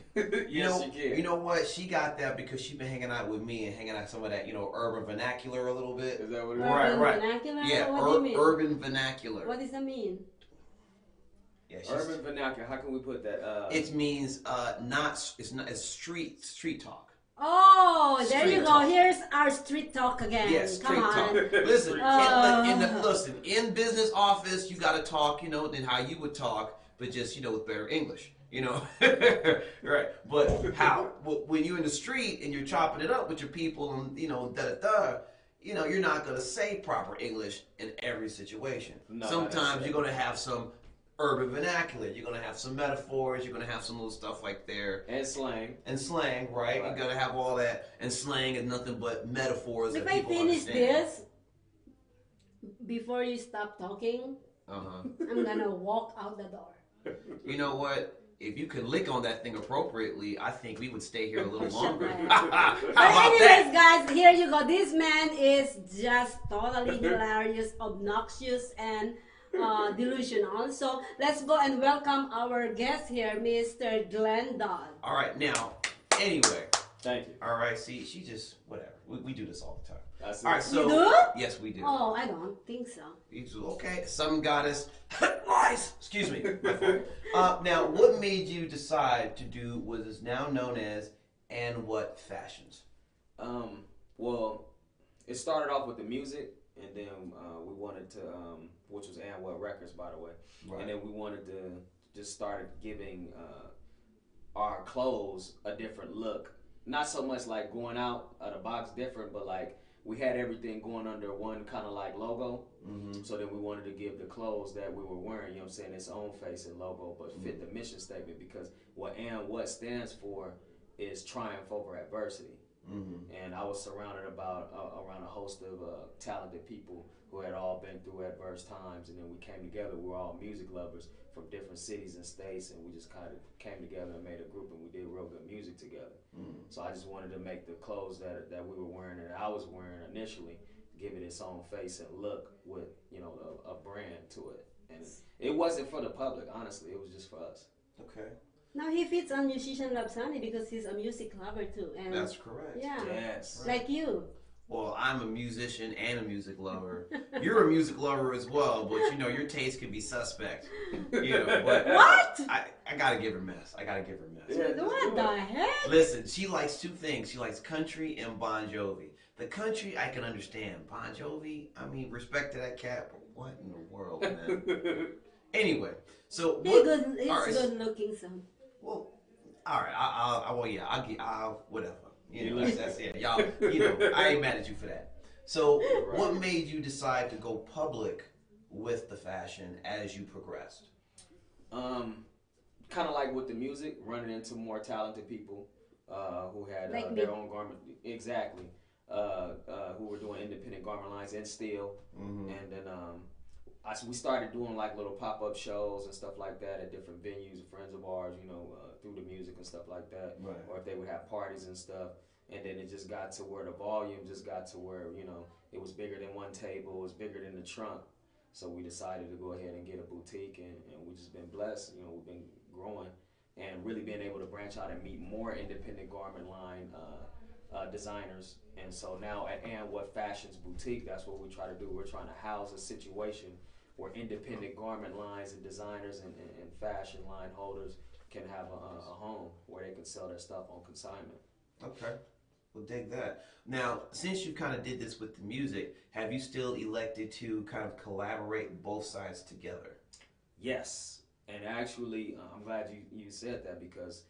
Yes, you can. You know what? She got that because she's been hanging out with me and hanging out some of that, urban vernacular a little bit. Is that what it is? Urban vernacular? Yeah, What do you mean? urban vernacular. What does that mean? Yeah, Urban vernacular. How can we put that? It means it's street talk. Oh, there Street you go. talk. Here's our street talk again. Yes, street Come talk. on. Listen, in business office, you got to talk, than how you would talk, but just with better English. Right? But when you're in the street and you're chopping it up with your people and you're not gonna say proper English in every situation. No, sometimes you're gonna have some urban vernacular. You're gonna have some metaphors. You're gonna have some little stuff like there. And slang. Right? You're gonna have all that. And slang is nothing but metaphors If that I people finish understand. this, before you stop talking, Uh-huh. I'm gonna walk out the door. You know what? If you could lick on that thing appropriately, I think we would stay here a little longer. But How about anyways, that? guys, here you go. This man is just totally hilarious, obnoxious, and delusional. So let's go and welcome our guest here, Mr. Glenn Dodd. All right, now, anyway. Thank you. All right, see, she just, whatever. We do this all the time. That's All right, it. so. You do? Yes, we do. Oh, I don't think so. Okay, some goddess. Lies! Excuse me. My fault. Now, what made you decide to do what is now known as And What Fashions? Well, it started off with the music, and then we wanted to, which was And What Records, by the way. Right. And then we wanted to just start giving our clothes a different look. Not so much like going out of the box different, but like we had everything going under one kind of like logo. Mm-hmm. So then we wanted to give the clothes that we were wearing, its own face and logo, but fit the mission statement, because what And What stands for is triumph over adversity. Mm-hmm. And I was surrounded around a host of talented people who had all been through adverse times, and then we came together. We were all music lovers from different cities and states, and we just kind of came together and made a group, and we did real good music together. Mm-hmm. So I just wanted to make the clothes that we were wearing and I was wearing initially, give it its own face and look with a brand to it. And it wasn't for the public, honestly. It was just for us. Okay. Now he fits on Musician Loves Honey because he's a music lover too. And That's correct. yeah, Yes. like you. Well, I'm a musician and a music lover. You're a music lover as well, but your taste can be suspect. But What? I gotta give her mess. Yeah. What the heck? Listen, she likes two things. She likes country and Bon Jovi. The country I can understand. Bon Jovi, I mean, respect to that cat, but what in the world, man? Anyway, so He's good looking, so. Well, all right. I'll whatever. That's it. Y'all, I ain't mad at you for that. So, what made you decide to go public with the fashion as you progressed? Kind of like with the music, running into more talented people who had Like their me. own garment, exactly, who were doing independent garment lines and steel, Mm-hmm. and then we started doing like little pop-up shows and stuff like that at different venues, friends of ours, through the music and stuff like that, Right. or if they would have parties and stuff. And then it just got to where the volume just got to where, it was bigger than one table, it was bigger than the trunk. So we decided to go ahead and get a boutique, and we've just been blessed. We've been growing and really being able to branch out and meet more independent garment line designers. And so now at And What Fashions Boutique, that's what we try to do. We're trying to house a situation where independent garment lines and designers and fashion line holders can have a home where they can sell their stuff on consignment. Okay. Well, dig that. Now, since you kind of did this with the music, have you still elected to kind of collaborate both sides together? Yes, and actually, I'm glad you said that, because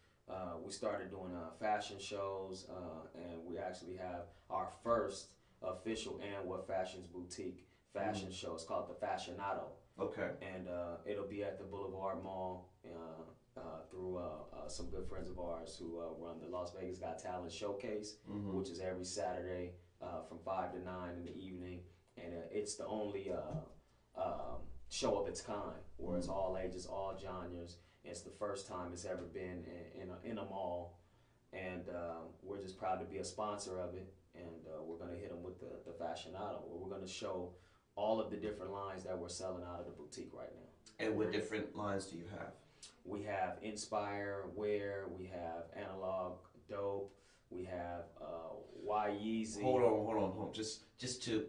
We started doing fashion shows, and we actually have our first official And What Fashions boutique fashion show. It's called the Fashionado. Okay. And it'll be at the Boulevard Mall through some good friends of ours who run the Las Vegas Got Talent Showcase, which is every Saturday from 5 to 9 in the evening. And it's the only show of its kind, where it's all ages, all genres. It's the first time it's ever been in a mall, and we're just proud to be a sponsor of it. And we're going to hit them with the Fashionado, where we're going to show all of the different lines that we're selling out of the boutique right now. And what different lines do you have? We have Inspire Wear, we have Analog Dope, we have Yeezy. Hold on. Just to,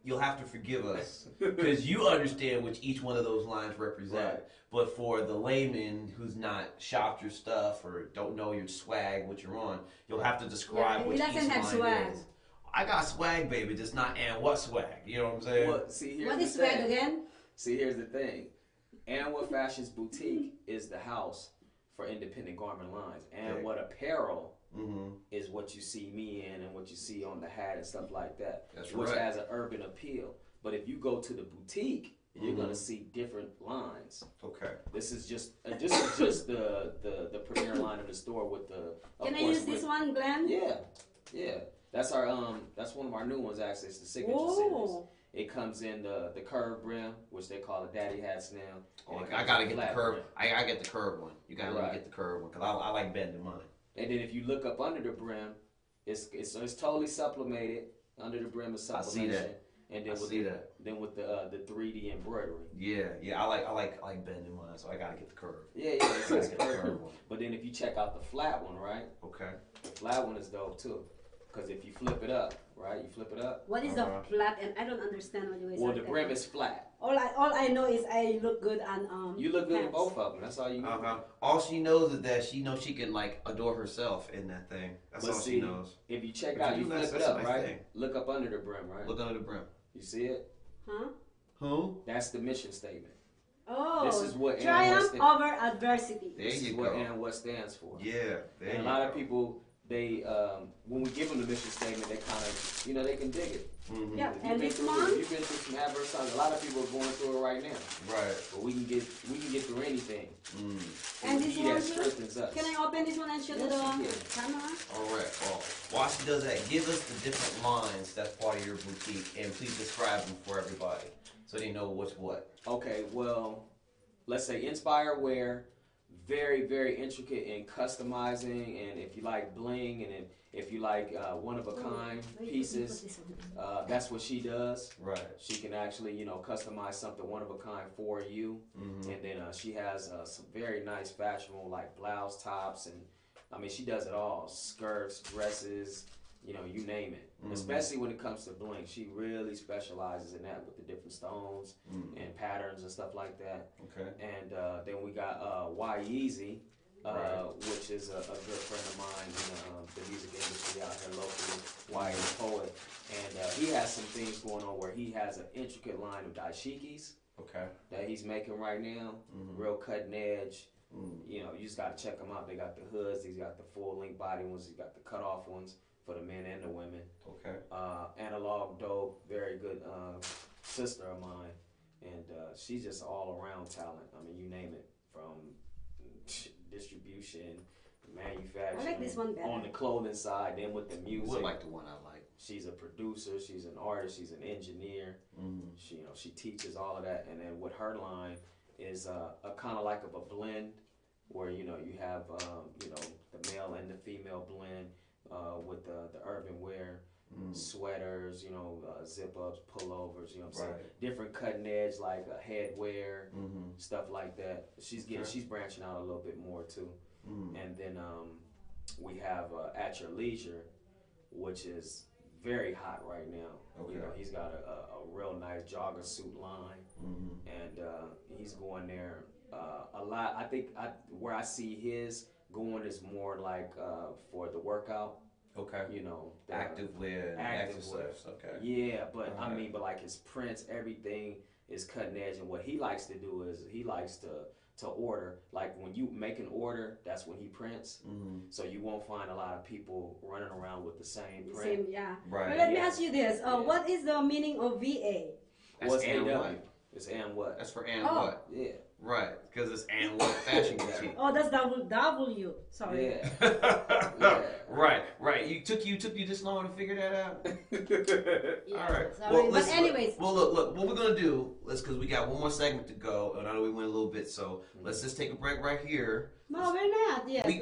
you'll have to forgive us because you understand which each one of those lines represent. Right. But for the layman who's not shopped your stuff or don't know your swag, what you're on, you'll have to describe what each line is. I got swag, baby, just not And What swag. You know what I'm saying? Well, see, what is swag again? See, here's the thing. And What Fashions Boutique is the house for independent garment lines. And What Apparel is what you see me in and what you see on the hat and stuff like that. That's which right. has an urban appeal. But if you go to the boutique, you're gonna see different lines. Okay. This is just the premier line of the store with the. Can I use this one, Glenn? Yeah. That's our that's one of our new ones actually. It's the signature series. It comes in the curved brim, which they call the daddy hats now. Oh, I gotta get the curve. I get the curved one. You gotta let me get the curved one because I like bending mine. And then if you look up under the brim, it's totally sublimated. Under the brim is sublimation. I see that. And then then with the 3D embroidery. Yeah. I like bending mine, so I gotta get the curve. Yeah. It's curved. But then if you check out the flat one, right? Okay. The flat one is dope too. Because if you flip it up, right? You flip it up. What is a flat? And I don't understand what you guys. Well, the brim is flat. All I know is I look good on You look good in both of them. That's all you know. All she knows is that she knows she can like adore herself in that thing. That's all she knows. If you check out, you flip it up, right? Look up under the brim, right? Look under the brim. You see it? Huh? Who? That's the mission statement. Oh, this is what triumph over adversity. This is what And What stands for. Yeah. And a lot of people, they when we give them the mission statement, they kind of, they can dig it. Yeah, and this month, you've been through some adverse times. A lot of people are going through it right now. Right. But we can get through anything. And this one strengthens us. Can I open this one and show the camera? All right. Well, while she does that, give us the different lines that's part of your boutique, and please describe them for everybody so they know what's what. Okay. Well, let's say Inspire Wear. Very, very intricate in customizing, and if you like bling, and if you like one-of-a-kind pieces, that's what she does. Right. She can actually, customize something one-of-a-kind for you, and then she has some very nice fashionable, like blouse tops, and I mean, she does it all: skirts, dresses, you name it. Especially when it comes to bling, she really specializes in that with the different stones and patterns and stuff like that. Okay. And then we got Yeezy, which is a good friend of mine in the music industry out here locally. Is a poet, and he has some things going on where he has an intricate line of dashikis. Okay. That he's making right now, real cutting edge. You just got to check them out. They got the hoods, he's got the full length body ones, he's got the cut off ones for the men and the women. Okay. Analog Dope, very good sister of mine, and she's just all around talent. I mean, you name it, from distribution, manufacturing. I like this one better. On the clothing side, then with the music. You would like the one I like. She's a producer, she's an artist, she's an engineer. She teaches all of that, and then with her line is a kind of like of a blend, where you have the male and the female blend. With the urban wear, sweaters, zip ups, pullovers, different cutting edge like head wear, stuff like that. She's branching out a little bit more too. And then we have At Your Leisure, which is very hot right now. Okay. He's got a real nice jogger suit line, and he's going there a lot. I think where I see his going is more like for the workout. Okay. The active wear, exercise. Okay. Yeah, but but like his prints, everything is cutting edge, and what he likes to do is he likes to to order. Like when you make an order, that's when he prints. So you won't find a lot of people running around with the same print. Yeah. Right. But let me ask you this: what is the meaning of VA? What's AW? It's and what? That's for and what? Yeah. Right, because it's and what fashion boutique. Oh, that's W. Sorry. Yeah. Right. You took you this long to figure that out. Yeah, all right. Sorry. Well, but anyways. Well, look. What we're gonna do? Because we got one more segment to go, and I know we went a little bit, so let's just take a break right here. No, we're not. Yes, we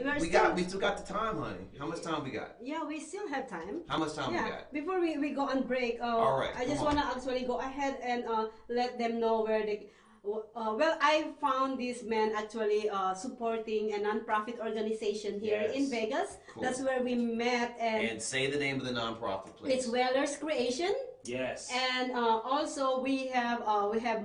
still got the time, honey. How much time we got? Yeah, we still have time. How much time we got? Before we go on break, all right, I just want to actually go ahead and let them know where they. Well, I found this man actually supporting a non-profit organization here in Vegas. Cool. That's where we met. And say the name of the non-profit, please. It's Weller's Creation. Yes. And also we have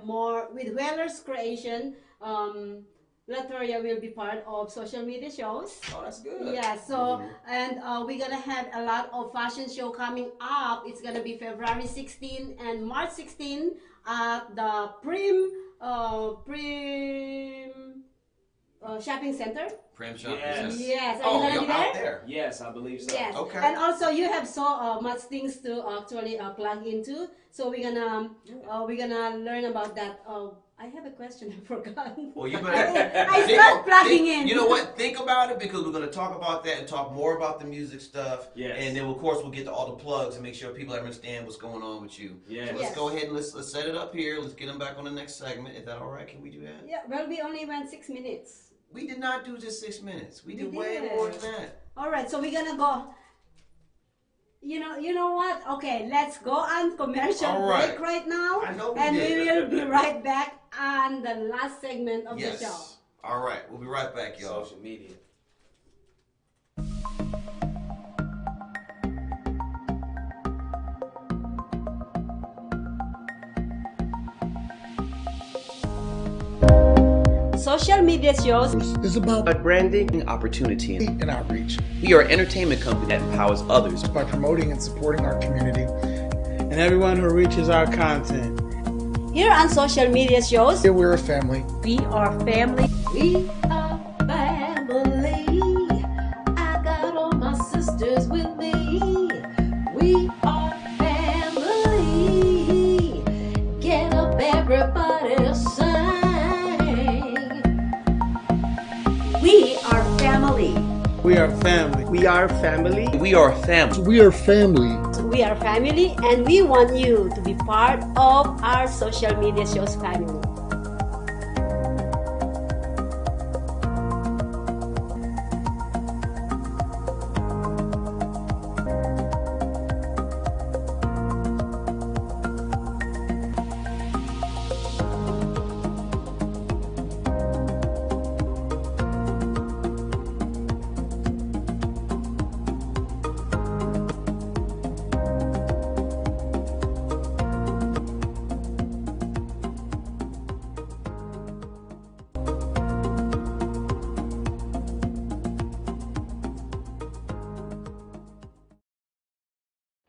more with Weller's Creation. Latoria will be part of social media shows. Oh, that's good. Yeah, so, and we're going to have a lot of fashion show coming up. It's going to be February 16 and March 16 at the Prim Shopping Center. Prim Shopping Center. Yes. Are you going to be there? Yes, I believe so. Yes. Okay. And also you have so much things to actually plug into. So we're gonna learn about that. I have a question. I forgot. Well, you better. I start plugging in. You know what? Think about it, because we're going to talk about that and talk more about the music stuff. Yes. And then, of course, we'll get to all the plugs and make sure people understand what's going on with you. Yes. So let's go ahead and let's set it up here. Let's get them back on the next segment. Is that all right? Can we do that? Yeah. Well, we only went 6 minutes. We did not do just 6 minutes. We did way more than that. All right. So we're gonna go. You know what? Okay, let's go on commercial break right now. I know we will be right back on the last segment of the show. All right, we'll be right back, y'all. Social media. Social media shows is about branding, opportunity, and outreach. We are an entertainment company that empowers others by promoting and supporting our community and everyone who reaches our content. Here on social media shows, here we're a family. We are family. We are family. I got all my sisters with me. We are family. Get up, everybody, sing. We are family. We are family. We are family. We are family. We are family. We are family, and we want you to be part of our social media shows family.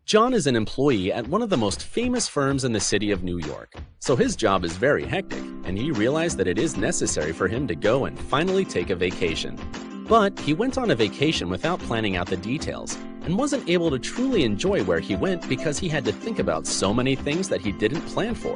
John is an employee at one of the most famous firms in the city of New York, so his job is very hectic, and he realized that it is necessary for him to go and finally take a vacation. But he went on a vacation without planning out the details, and wasn't able to truly enjoy where he went because he had to think about so many things that he didn't plan for.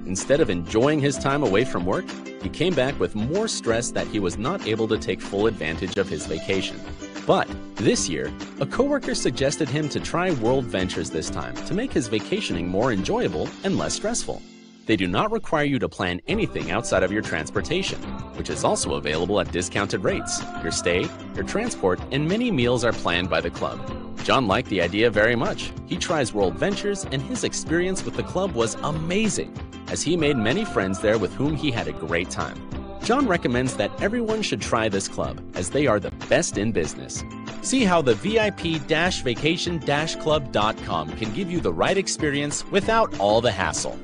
Instead of enjoying his time away from work, he came back with more stress that he was not able to take full advantage of his vacation. But this year, a coworker suggested him to try World Ventures this time to make his vacationing more enjoyable and less stressful. They do not require you to plan anything outside of your transportation, which is also available at discounted rates. Your stay, your transport, and many meals are planned by the club. John liked the idea very much. He tries World Ventures, and his experience with the club was amazing, as he made many friends there with whom he had a great time. John recommends that everyone should try this club, as they are the best in business. See how the VIP-vacation-club.com can give you the right experience without all the hassle.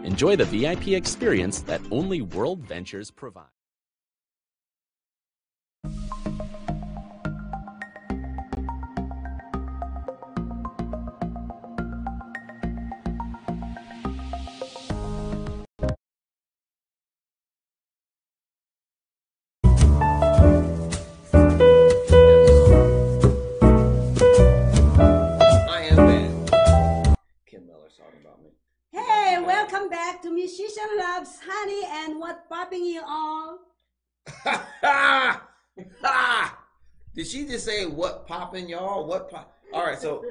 Enjoy the VIP experience that only World Ventures provides. welcome back to Musician Loves Honey and what popping you all. Did she just say what popping y'all? What pop? All right, so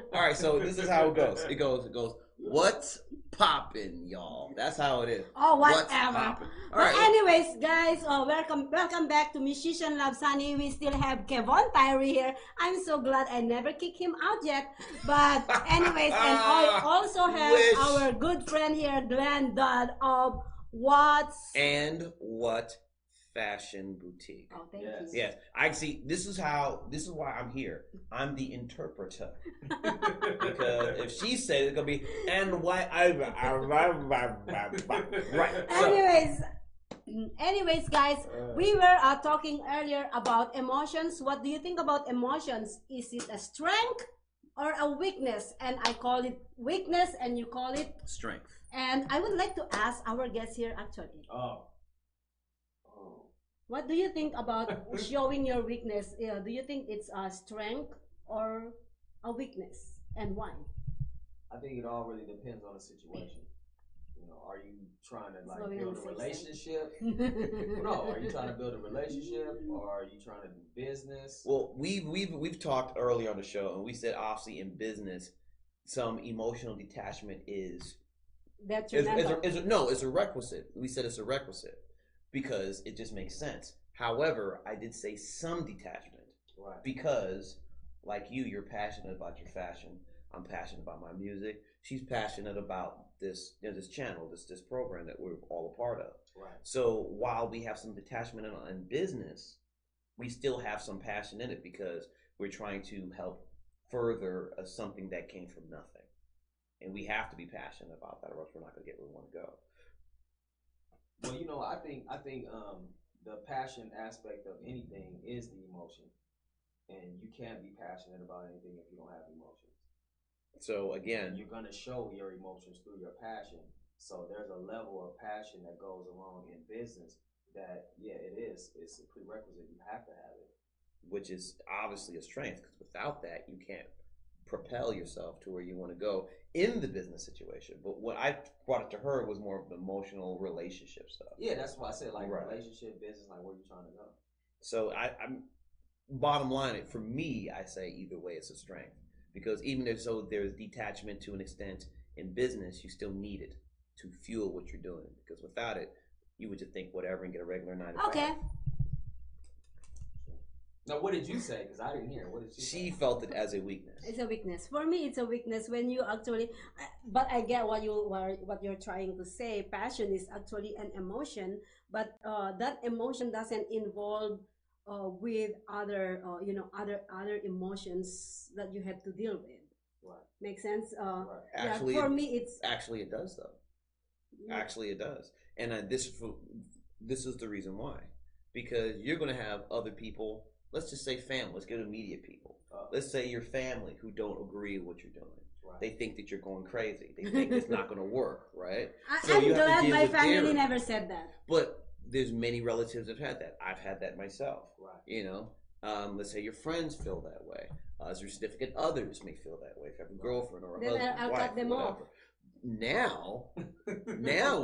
this is how it goes. It goes. What's popping, y'all? That's how it is. Oh, whatever. What's popping? All But right. anyways, guys, welcome back to Musician Loves Honey. We still have Kevon Tyree here. I'm so glad I never kicked him out yet. But anyways, and I also have our good friend here, Glenn Dodd of What Fashion Boutique. Oh, thank you. Yes, I see. This is why I'm here. I'm the interpreter. Because if she said it, it's gonna be and why right. Anyways, guys, we were talking earlier about emotions. What do you think about emotions? Is it a strength or a weakness? And I call it weakness, and you call it strength. And I would like to ask our guest here actually. What do you think about showing your weakness? Do you think it's a strength or a weakness, and why? I think it all really depends on the situation. You know, are you trying to like build a relationship? No, are you trying to build a relationship, or are you trying to do business? Well, we've talked earlier on the show, and we said obviously in business, some emotional detachment is a requisite. We said it's a requisite. Because it just makes sense. However, I did say some detachment. Right. Because, like you're passionate about your fashion. I'm passionate about my music. She's passionate about this channel, this program that we're all a part of. Right. So while we have some detachment in business, we still have some passion in it because we're trying to help further something that came from nothing. And we have to be passionate about that, or else we're not going to get where we want to go. Well, you know, I think the passion aspect of anything is the emotion, and you can't be passionate about anything if you don't have emotions. So again, you're gonna show your emotions through your passion. So there's a level of passion that goes along in business that, yeah, it's a prerequisite. You have to have it, which is obviously a strength because without that, you can't propel yourself to where you want to go in the business situation. But what I brought it to her was more of the emotional relationship stuff. Yeah, that's why I said like relationship, business, like where you trying to go. So I'm bottom line, for me, I say either way it's a strength because even if there's detachment to an extent in business, you still need it to fuel what you're doing because without it, you would just think whatever and get a regular 9 to 5. Okay. Now, what did you say? Because I didn't hear. What did she felt it as a weakness. It's a weakness. For me, it's a weakness when you actually. But I get what you're trying to say. Passion is actually an emotion, but that emotion doesn't involve with other other emotions that you have to deal with. Right. Make sense? Right. Actually, for me, it's actually it does though. Yeah. Actually, it does, and this is the reason why, because you're going to have other people. Let's just say family. Let's get immediate people. Let's say your family who don't agree with what you're doing. Right. They think that you're going crazy. They think it's not going to work, right? I'm glad my family never said that. But there's many relatives that have had that. I've had that myself. Right. You know, let's say your friends feel that way. Your significant others may feel that way. If you have a girlfriend or a husband, I'll wife, cut them whatever. off. Now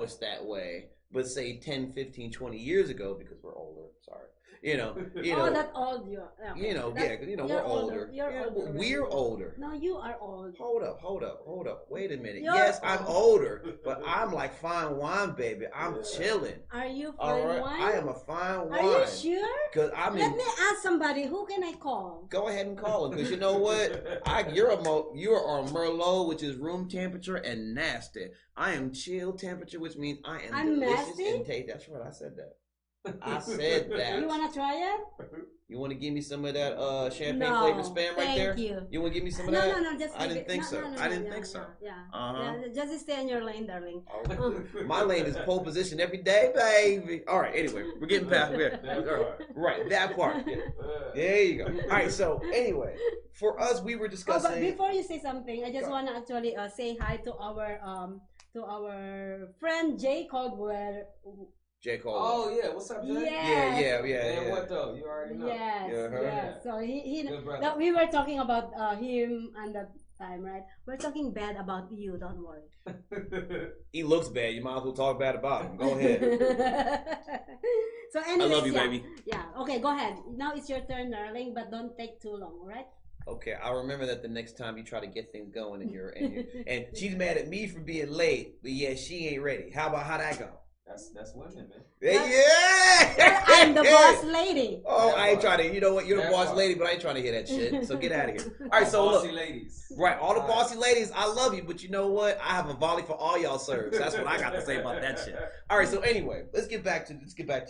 it's that way. But say 10, 15, 20 years ago, because we're older, sorry. You know. Oh, that old you are. Okay. We're older. We're older. No, you are old. Hold up. Wait a minute. Yes, I'm older, but I'm like fine wine, baby. I'm chilling. Are you fine wine? I am a fine wine. Are you sure? Because Let me ask somebody. Who can I call? Go ahead and call him, because you know what? You're on Merlot, which is room temperature and nasty. I am chill temperature, which means I'm delicious nasty? and tasty. That's right. I said that. I said that. You want to try it? You want to give me some of that champagne flavored spam right there? Thank you. You want to give me some of that? No, just I didn't think so. No, I didn't think so. Yeah. Just stay in your lane, darling. My lane is pole position every day, baby. All right, anyway, we're getting past it. Right, that part. Yeah. There you go. All right, so anyway, for us, we were discussing. But before you say something, I just want to actually say hi to our friend Jay Caldwell. J. Cole. Oh yeah, what's up, Jay? Yes. Yeah. And what though? You already know. Yes. Yeah. So he we were talking about him and that time, right? We're talking bad about you, don't worry. He looks bad. You might as well talk bad about him. Go ahead. So anyways, I love you, baby. Yeah. Okay, go ahead. Now it's your turn, darling, but don't take too long, all right? Okay, I'll remember that the next time you try to get things going and she's mad at me for being late, but yeah, she ain't ready. How that go? That's women, man. Yeah. I'm the boss lady. Oh, I ain't trying to. You know what? You're the boss lady, but I ain't trying to hear that shit. So get out of here. All right, so look, bossy ladies. Right, all the bossy ladies, I love you, but you know what? I have a volley for all y'all serves. That's what I got to say about that shit. All right, so anyway, let's get back to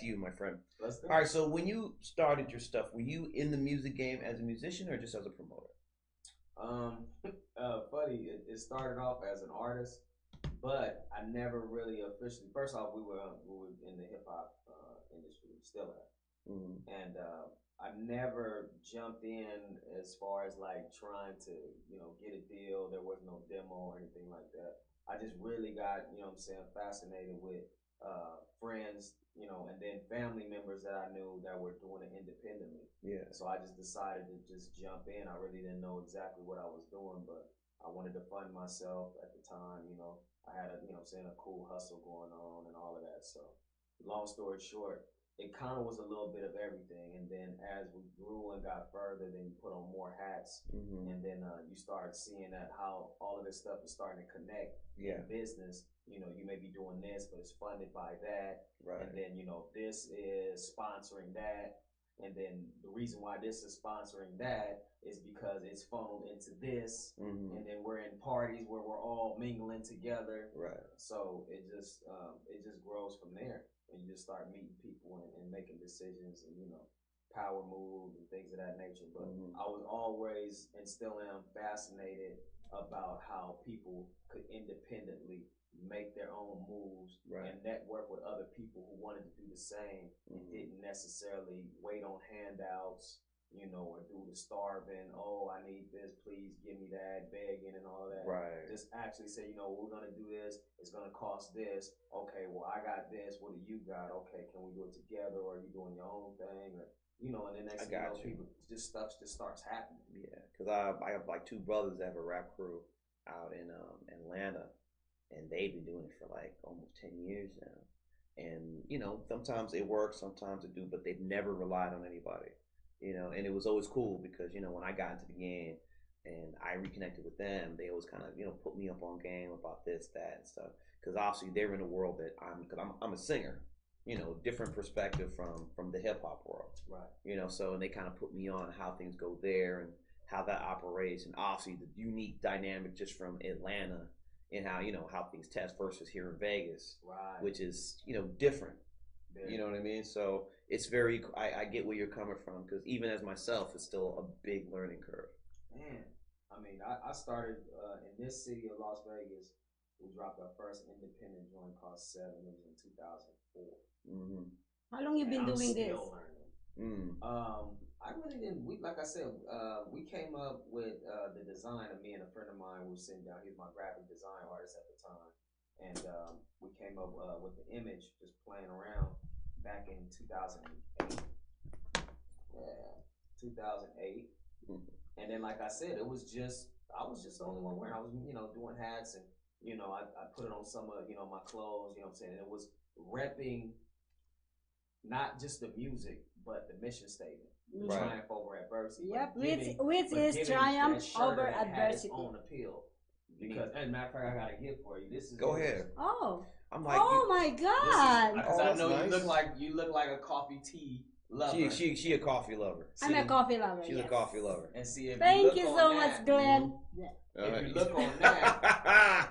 you, my friend. All right, so when you started your stuff, were you in the music game as a musician or just as a promoter? Buddy, it started off as an artist. But I never really officially. First off, we were in the hip hop industry, still at, and I never jumped in as far as like trying to get a deal. There was no demo or anything like that. I just really got fascinated with friends, and then family members that I knew that were doing it independently. Yeah. So I just decided to just jump in. I really didn't know exactly what I was doing, but I wanted to fund myself at the time. I had a cool hustle going on and all of that. So long story short, it kind of was a little bit of everything. And then as we grew and got further, then you put on more hats, and then you start seeing that how all of this stuff is starting to connect in business. You may be doing this, but it's funded by that. Right. And then, this is sponsoring that. And then the reason why this is sponsoring that is because it's funneled into this, and then we're in parties where we're all mingling together. Right. So it just grows from there, and you just start meeting people and making decisions, and power moves and things of that nature. But I was always and still am fascinated about how people could independently make their own moves and network with other people who wanted to do the same and didn't necessarily wait on handouts, or do the starving. Oh, I need this, please give me that, begging and all that. Right. Just actually say, we're gonna do this. It's gonna cost this. Okay, well I got this. What do you got? Okay, can we do it together? Or are you doing your own thing? Or and then next thing you know, people stuff just starts happening. Yeah, because I have like two brothers that have a rap crew out in Atlanta. And they've been doing it for like almost 10 years now. And, sometimes it works, sometimes it do, but they've never relied on anybody, and it was always cool because, when I got into the game and I reconnected with them, they always kind of, put me up on game about this, that, and stuff. Because obviously they're in a world that I'm a singer, different perspective from the hip hop world. Right. So, and they kind of put me on how things go there and how that operates. And obviously the unique dynamic just from Atlanta and how how things test versus here in Vegas, which is different. Yeah. You know what I mean? So it's very. I get where you're coming from because even as myself, it's still a big learning curve. Man, I mean, I started in this city of Las Vegas. We dropped our first independent joint called 7. It was in 2004. How long you been doing this? Still learning. I really didn't. Like I said, we came up with the design of me and a friend of mine. We were sitting down. He was my graphic design artist at the time, and we came up with the image, just playing around back in 2008. Yeah, 2008. And then, like I said, I was just the only one wearing. I was, doing hats, and I put it on some of my clothes. You know what I'm saying? And it was repping not just the music, but the mission statement. Triumph over adversity. Yep, which is triumph over adversity. Its own appeal. Because, as a matter of fact, I got a gift for you. This is go ahead. Oh, I'm like, oh my God! Because I know nice. you look like a coffee tea lover. She a coffee lover. I'm a coffee lover. She's a coffee lover. And see, if thank you so that, much, Glenn. If you look on that.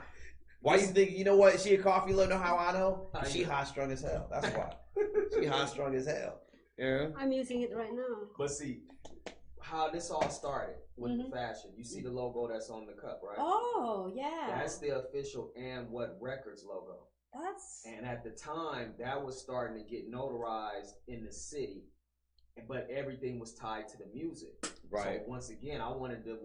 Why you think? You know what? She a coffee lover. Know how I know? She high strung as hell. That's why. She high strung as hell. Yeah. I'm using it right now. But see, how this all started with the fashion. You see the logo that's on the cup, right? Oh, yeah. That's the official And What Records logo. And at the time, that was starting to get notarized in the city, but everything was tied to the music. Right. So once again, I wanted to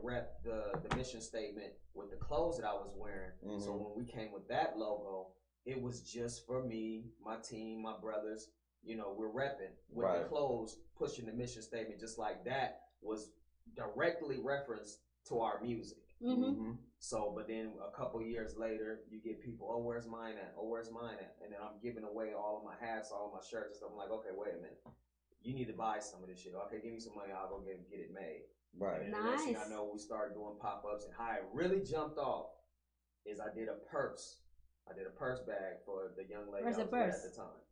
rep the mission statement with the clothes that I was wearing. So when we came with that logo, it was just for me, my team, my brothers. We're repping with the clothes, pushing the mission statement, just like that was directly referenced to our music. Mm-hmm. So, but then a couple years later, you get people, oh, where's mine at? Oh, where's mine at? And then I'm giving away all of my hats, all of my shirts and stuff. I'm like, okay, wait a minute. You need to buy some of this shit. Okay, give me some money. I'll go get it made. Right. And the next thing I know, we started doing pop-ups. And how it really jumped off is I did a purse. I did a purse bag for the young lady I was with at the time.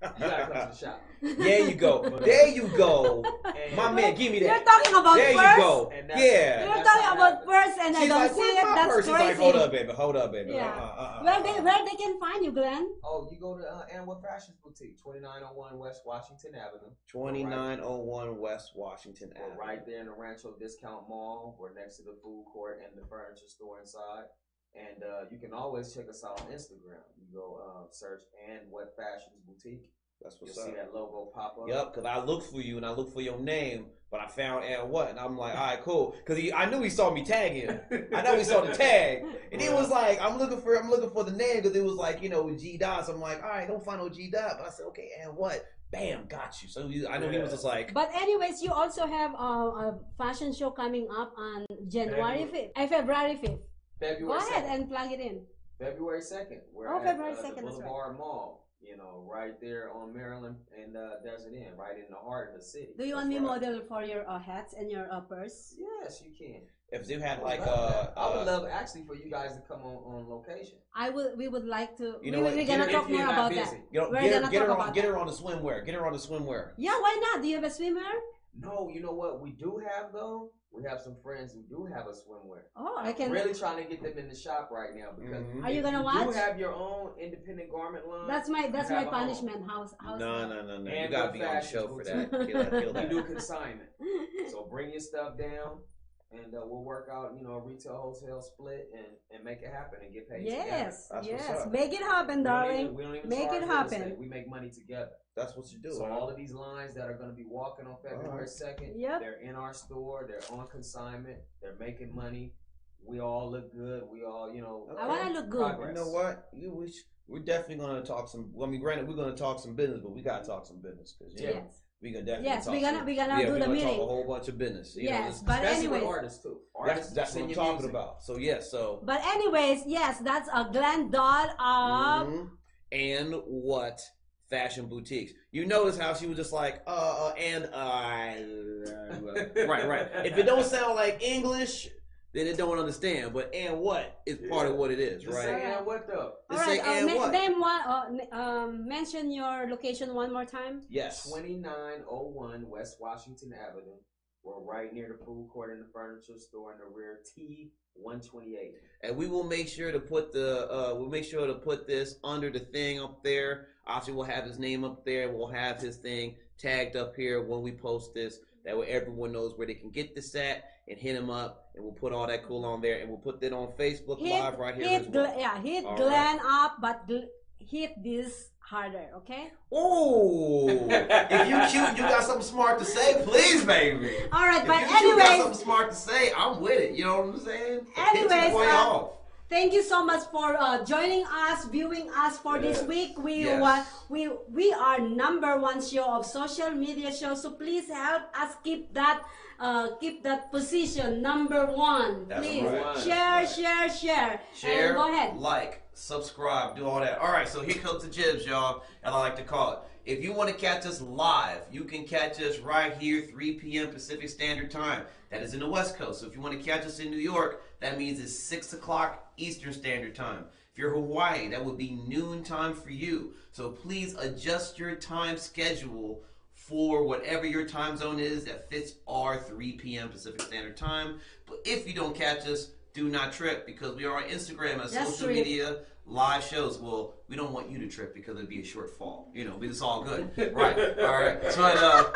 You gotta come to the shop. There you go. There you go. My man, give me that. You're talking about there purse? You go. Yeah. You're talking about purse and I don't like, see it. That's purse? crazy. She's like, hold up, baby. Hold up, baby. Yeah. Where they can find you, Glenn? Oh, you go to Anwood Fashions Boutique, 2901 West Washington Avenue. 2901 West Washington Avenue. We're right there in the Rancho Discount Mall. We're next to the food court and the furniture store inside. And you can always check us out on Instagram. You go search Anwood Fashions Boutique. That's what's You'll up. See that logo pop up. Yep, because I looked for you and I looked for your name, but I found and what? And I'm like, all right, cool. Because I knew he saw me tag him. I know he saw the tag. And he was like, I'm looking for the name because it was like, G Dots. I'm like, all right, don't find no G Dot. But I said, okay, and what? Bam, got you. So I know he was just like. But anyways, you also have a fashion show coming up on February 5th. February Go ahead 2nd. And plug it in. February 2nd. We're at February 2nd, the that's Boulevard right. Mall. Right there on Maryland and Desert Inn, right in the heart of the city. Do you want me model for your hats and your purse? Yes, you can. If you had like I would love actually for you guys to come on location. We would like to. We're gonna talk more about that. Get her on the swimwear. Get her on the swimwear. Yeah, why not? Do you have a swimwear? No, you know what we do have though? We have some friends who do have a swimwear. Oh, I'm really trying to get them in the shop right now because are you gonna watch? You have your own independent garment line. That's my punishment. House. No. And you gotta be on the show for that. Kill that. We do consignment. So bring your stuff down. And we'll work out, a retail wholesale split and make it happen and get paid. Yes, together. yes, make it happen, darling. We don't even make it happen. We make money together. That's what you do. So all of these lines that are going to be walking on February 2nd, they're in our store. They're on consignment. They're making money. We all look good. We all, I want to look good. Progress. You know what? We're definitely going to talk some. I mean, granted, we're going to talk some business, but we got to talk some business because yes. We can definitely yes, talk we're gonna do the meeting. Talk a whole bunch of business. Yes, but anyways, artists too. That's what I'm talking about. So yes, But anyways, yes, that's a Glenn Dodd of and what fashion boutiques. You notice how she was just like right. If it don't sound like English, then it don't understand. But and what is part of what it is, just right? Say and what though? All right, mention your location one more time. Yes. 2901 West Washington Avenue. We're right near the food court and the furniture store in the rear, T128. And we will make sure to put this under the thing up there. Obviously, we'll have his name up there. We'll have his thing tagged up here when we post this. That way, everyone knows where they can get this at and hit him up. And we'll put all that cool on there, and we'll put that on Facebook Live right here as well. Hit Glenn up, but hit this harder, okay? Oh, if you cute, you got something smart to say, please, baby. All right, but anyways, you got something smart to say, I'm with it. You know what I'm saying? Anyways, thank you so much for joining us, viewing us for this week. We are #1 show of social media show, so please help us keep that position #1. That's please right. share. Share, go ahead. like, subscribe, do all that. All right, so here comes the jibs, y'all, as I like to call it. If you want to catch us live, you can catch us right here, 3 p.m. Pacific Standard Time. That is in the West Coast. So if you want to catch us in New York, that means it's 6 o'clock Eastern Standard Time. If you're Hawaii, that would be noon time for you. So please adjust your time schedule for whatever your time zone is that fits our 3 p.m. Pacific Standard Time. But if you don't catch us, do not trip, because we are on Instagram and social media live shows. Well, we don't want you to trip because it'd be a short fall. But it's all good. Right. All right. So,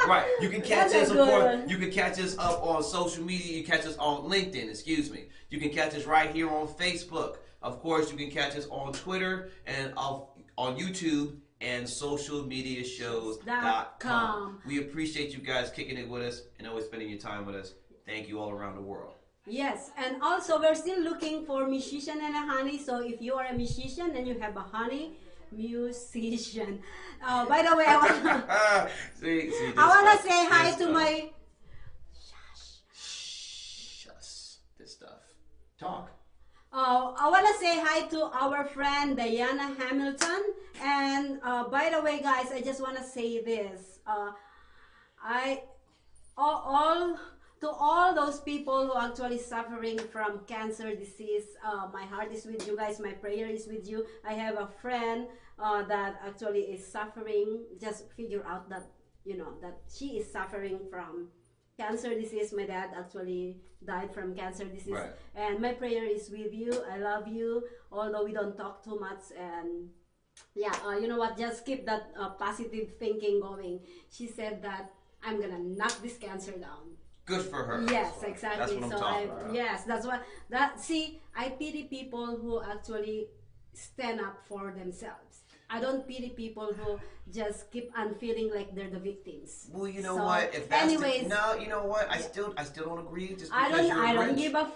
right. You can catch us, of course. You can catch us up on social media. You can catch us on LinkedIn, excuse me. You can catch us right here on Facebook. Of course, you can catch us on Twitter and on YouTube and socialmediashows.com. We appreciate you guys kicking it with us and always spending your time with us. Thank you all around the world. Yes, and also we're still looking for musician and a honey. So if you are a musician and you have a honey, musician. By the way, I want to say hi to my this stuff. Talk. I want to say hi to our friend Diana Hamilton. And by the way, guys, I just want to say this. To all those people who are actually suffering from cancer disease, my heart is with you guys. My prayer is with you. I have a friend that actually is suffering. Just figure out that, you know, that she is suffering from cancer disease. My dad actually died from cancer disease. Right. And my prayer is with you. I love you, although we don't talk too much. And yeah, you know what? Just keep that positive thinking going. She said that I'm gonna knock this cancer down. Good for her. Yes, exactly. That's what I'm talking about. Yes, that's what see, I pity people who actually stand up for themselves. I don't pity people who just keep on feeling like they're the victims. Well, you know what? If that's anyways, no, you know what? I still don't agree. Just because I don't give a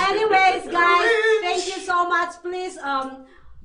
anyways, guys, thank you so much. Please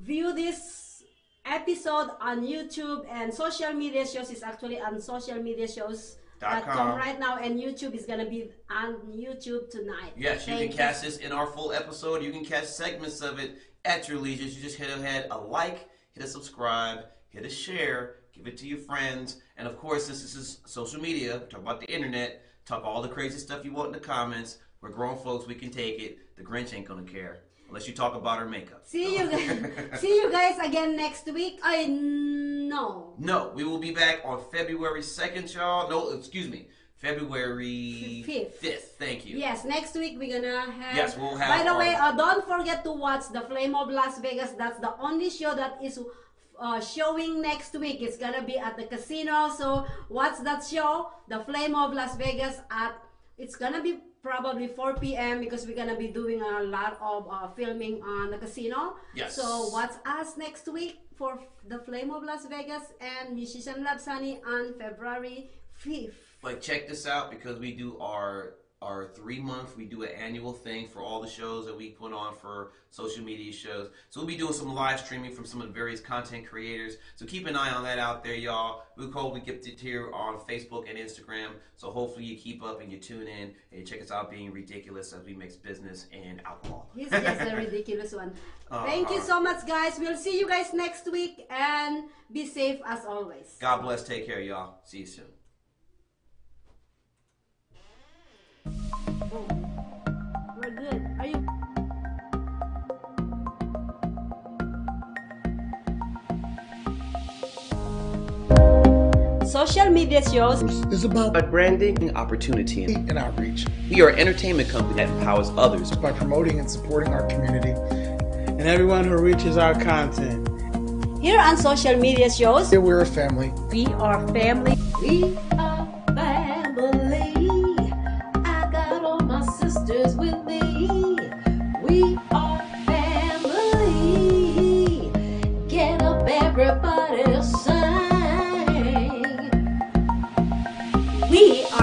view this episode on YouTube and social media shows. Is actually on socialmediashows.com right now, and YouTube is gonna be on YouTube tonight. Yes, you can catch this in our full episode. You can catch segments of it at your leisure. You just hit ahead a like, hit a subscribe, hit a share, give it to your friends, and of course, this is social media. Talk about the internet. Talk all the crazy stuff you want in the comments. We're grown folks. We can take it. The Grinch ain't gonna care. Unless you talk about her makeup. See you guys again next week. No, we will be back on February 2nd, y'all. No, excuse me. February 5th. Thank you. Yes, next week we're gonna have. Yes, we'll have. By the way, don't forget to watch The Flame of Las Vegas. That's the only show that is showing next week. It's gonna be at the casino. So watch that show, The Flame of Las Vegas. It's gonna be probably 4 p.m. because we're gonna be doing a lot of filming on the casino. Yes. So watch us next week for The Flame of Las Vegas and Musician Love Sunny on February 5th. Like, check this out, because we do our 3-month, we do an annual thing for all the shows that we put on for social media shows. So we'll be doing some live streaming from some of the various content creators. So keep an eye on that out there, y'all. We'll hopefully get it here on Facebook and Instagram. So hopefully you keep up and you tune in and you check us out being ridiculous as we mix business and alcohol. He's just a ridiculous one. Thank you so much, guys. We'll see you guys next week, and be safe as always. God bless. Take care, y'all. See you soon. We're good. Are you? Social media shows is about branding, opportunity, and outreach. We are an entertainment company that empowers others by promoting and supporting our community and everyone who reaches our content. Here on social media shows, we're a family. We are family. We are family. I got all my sisters with me. We are family. Get up, everybody, sing. We are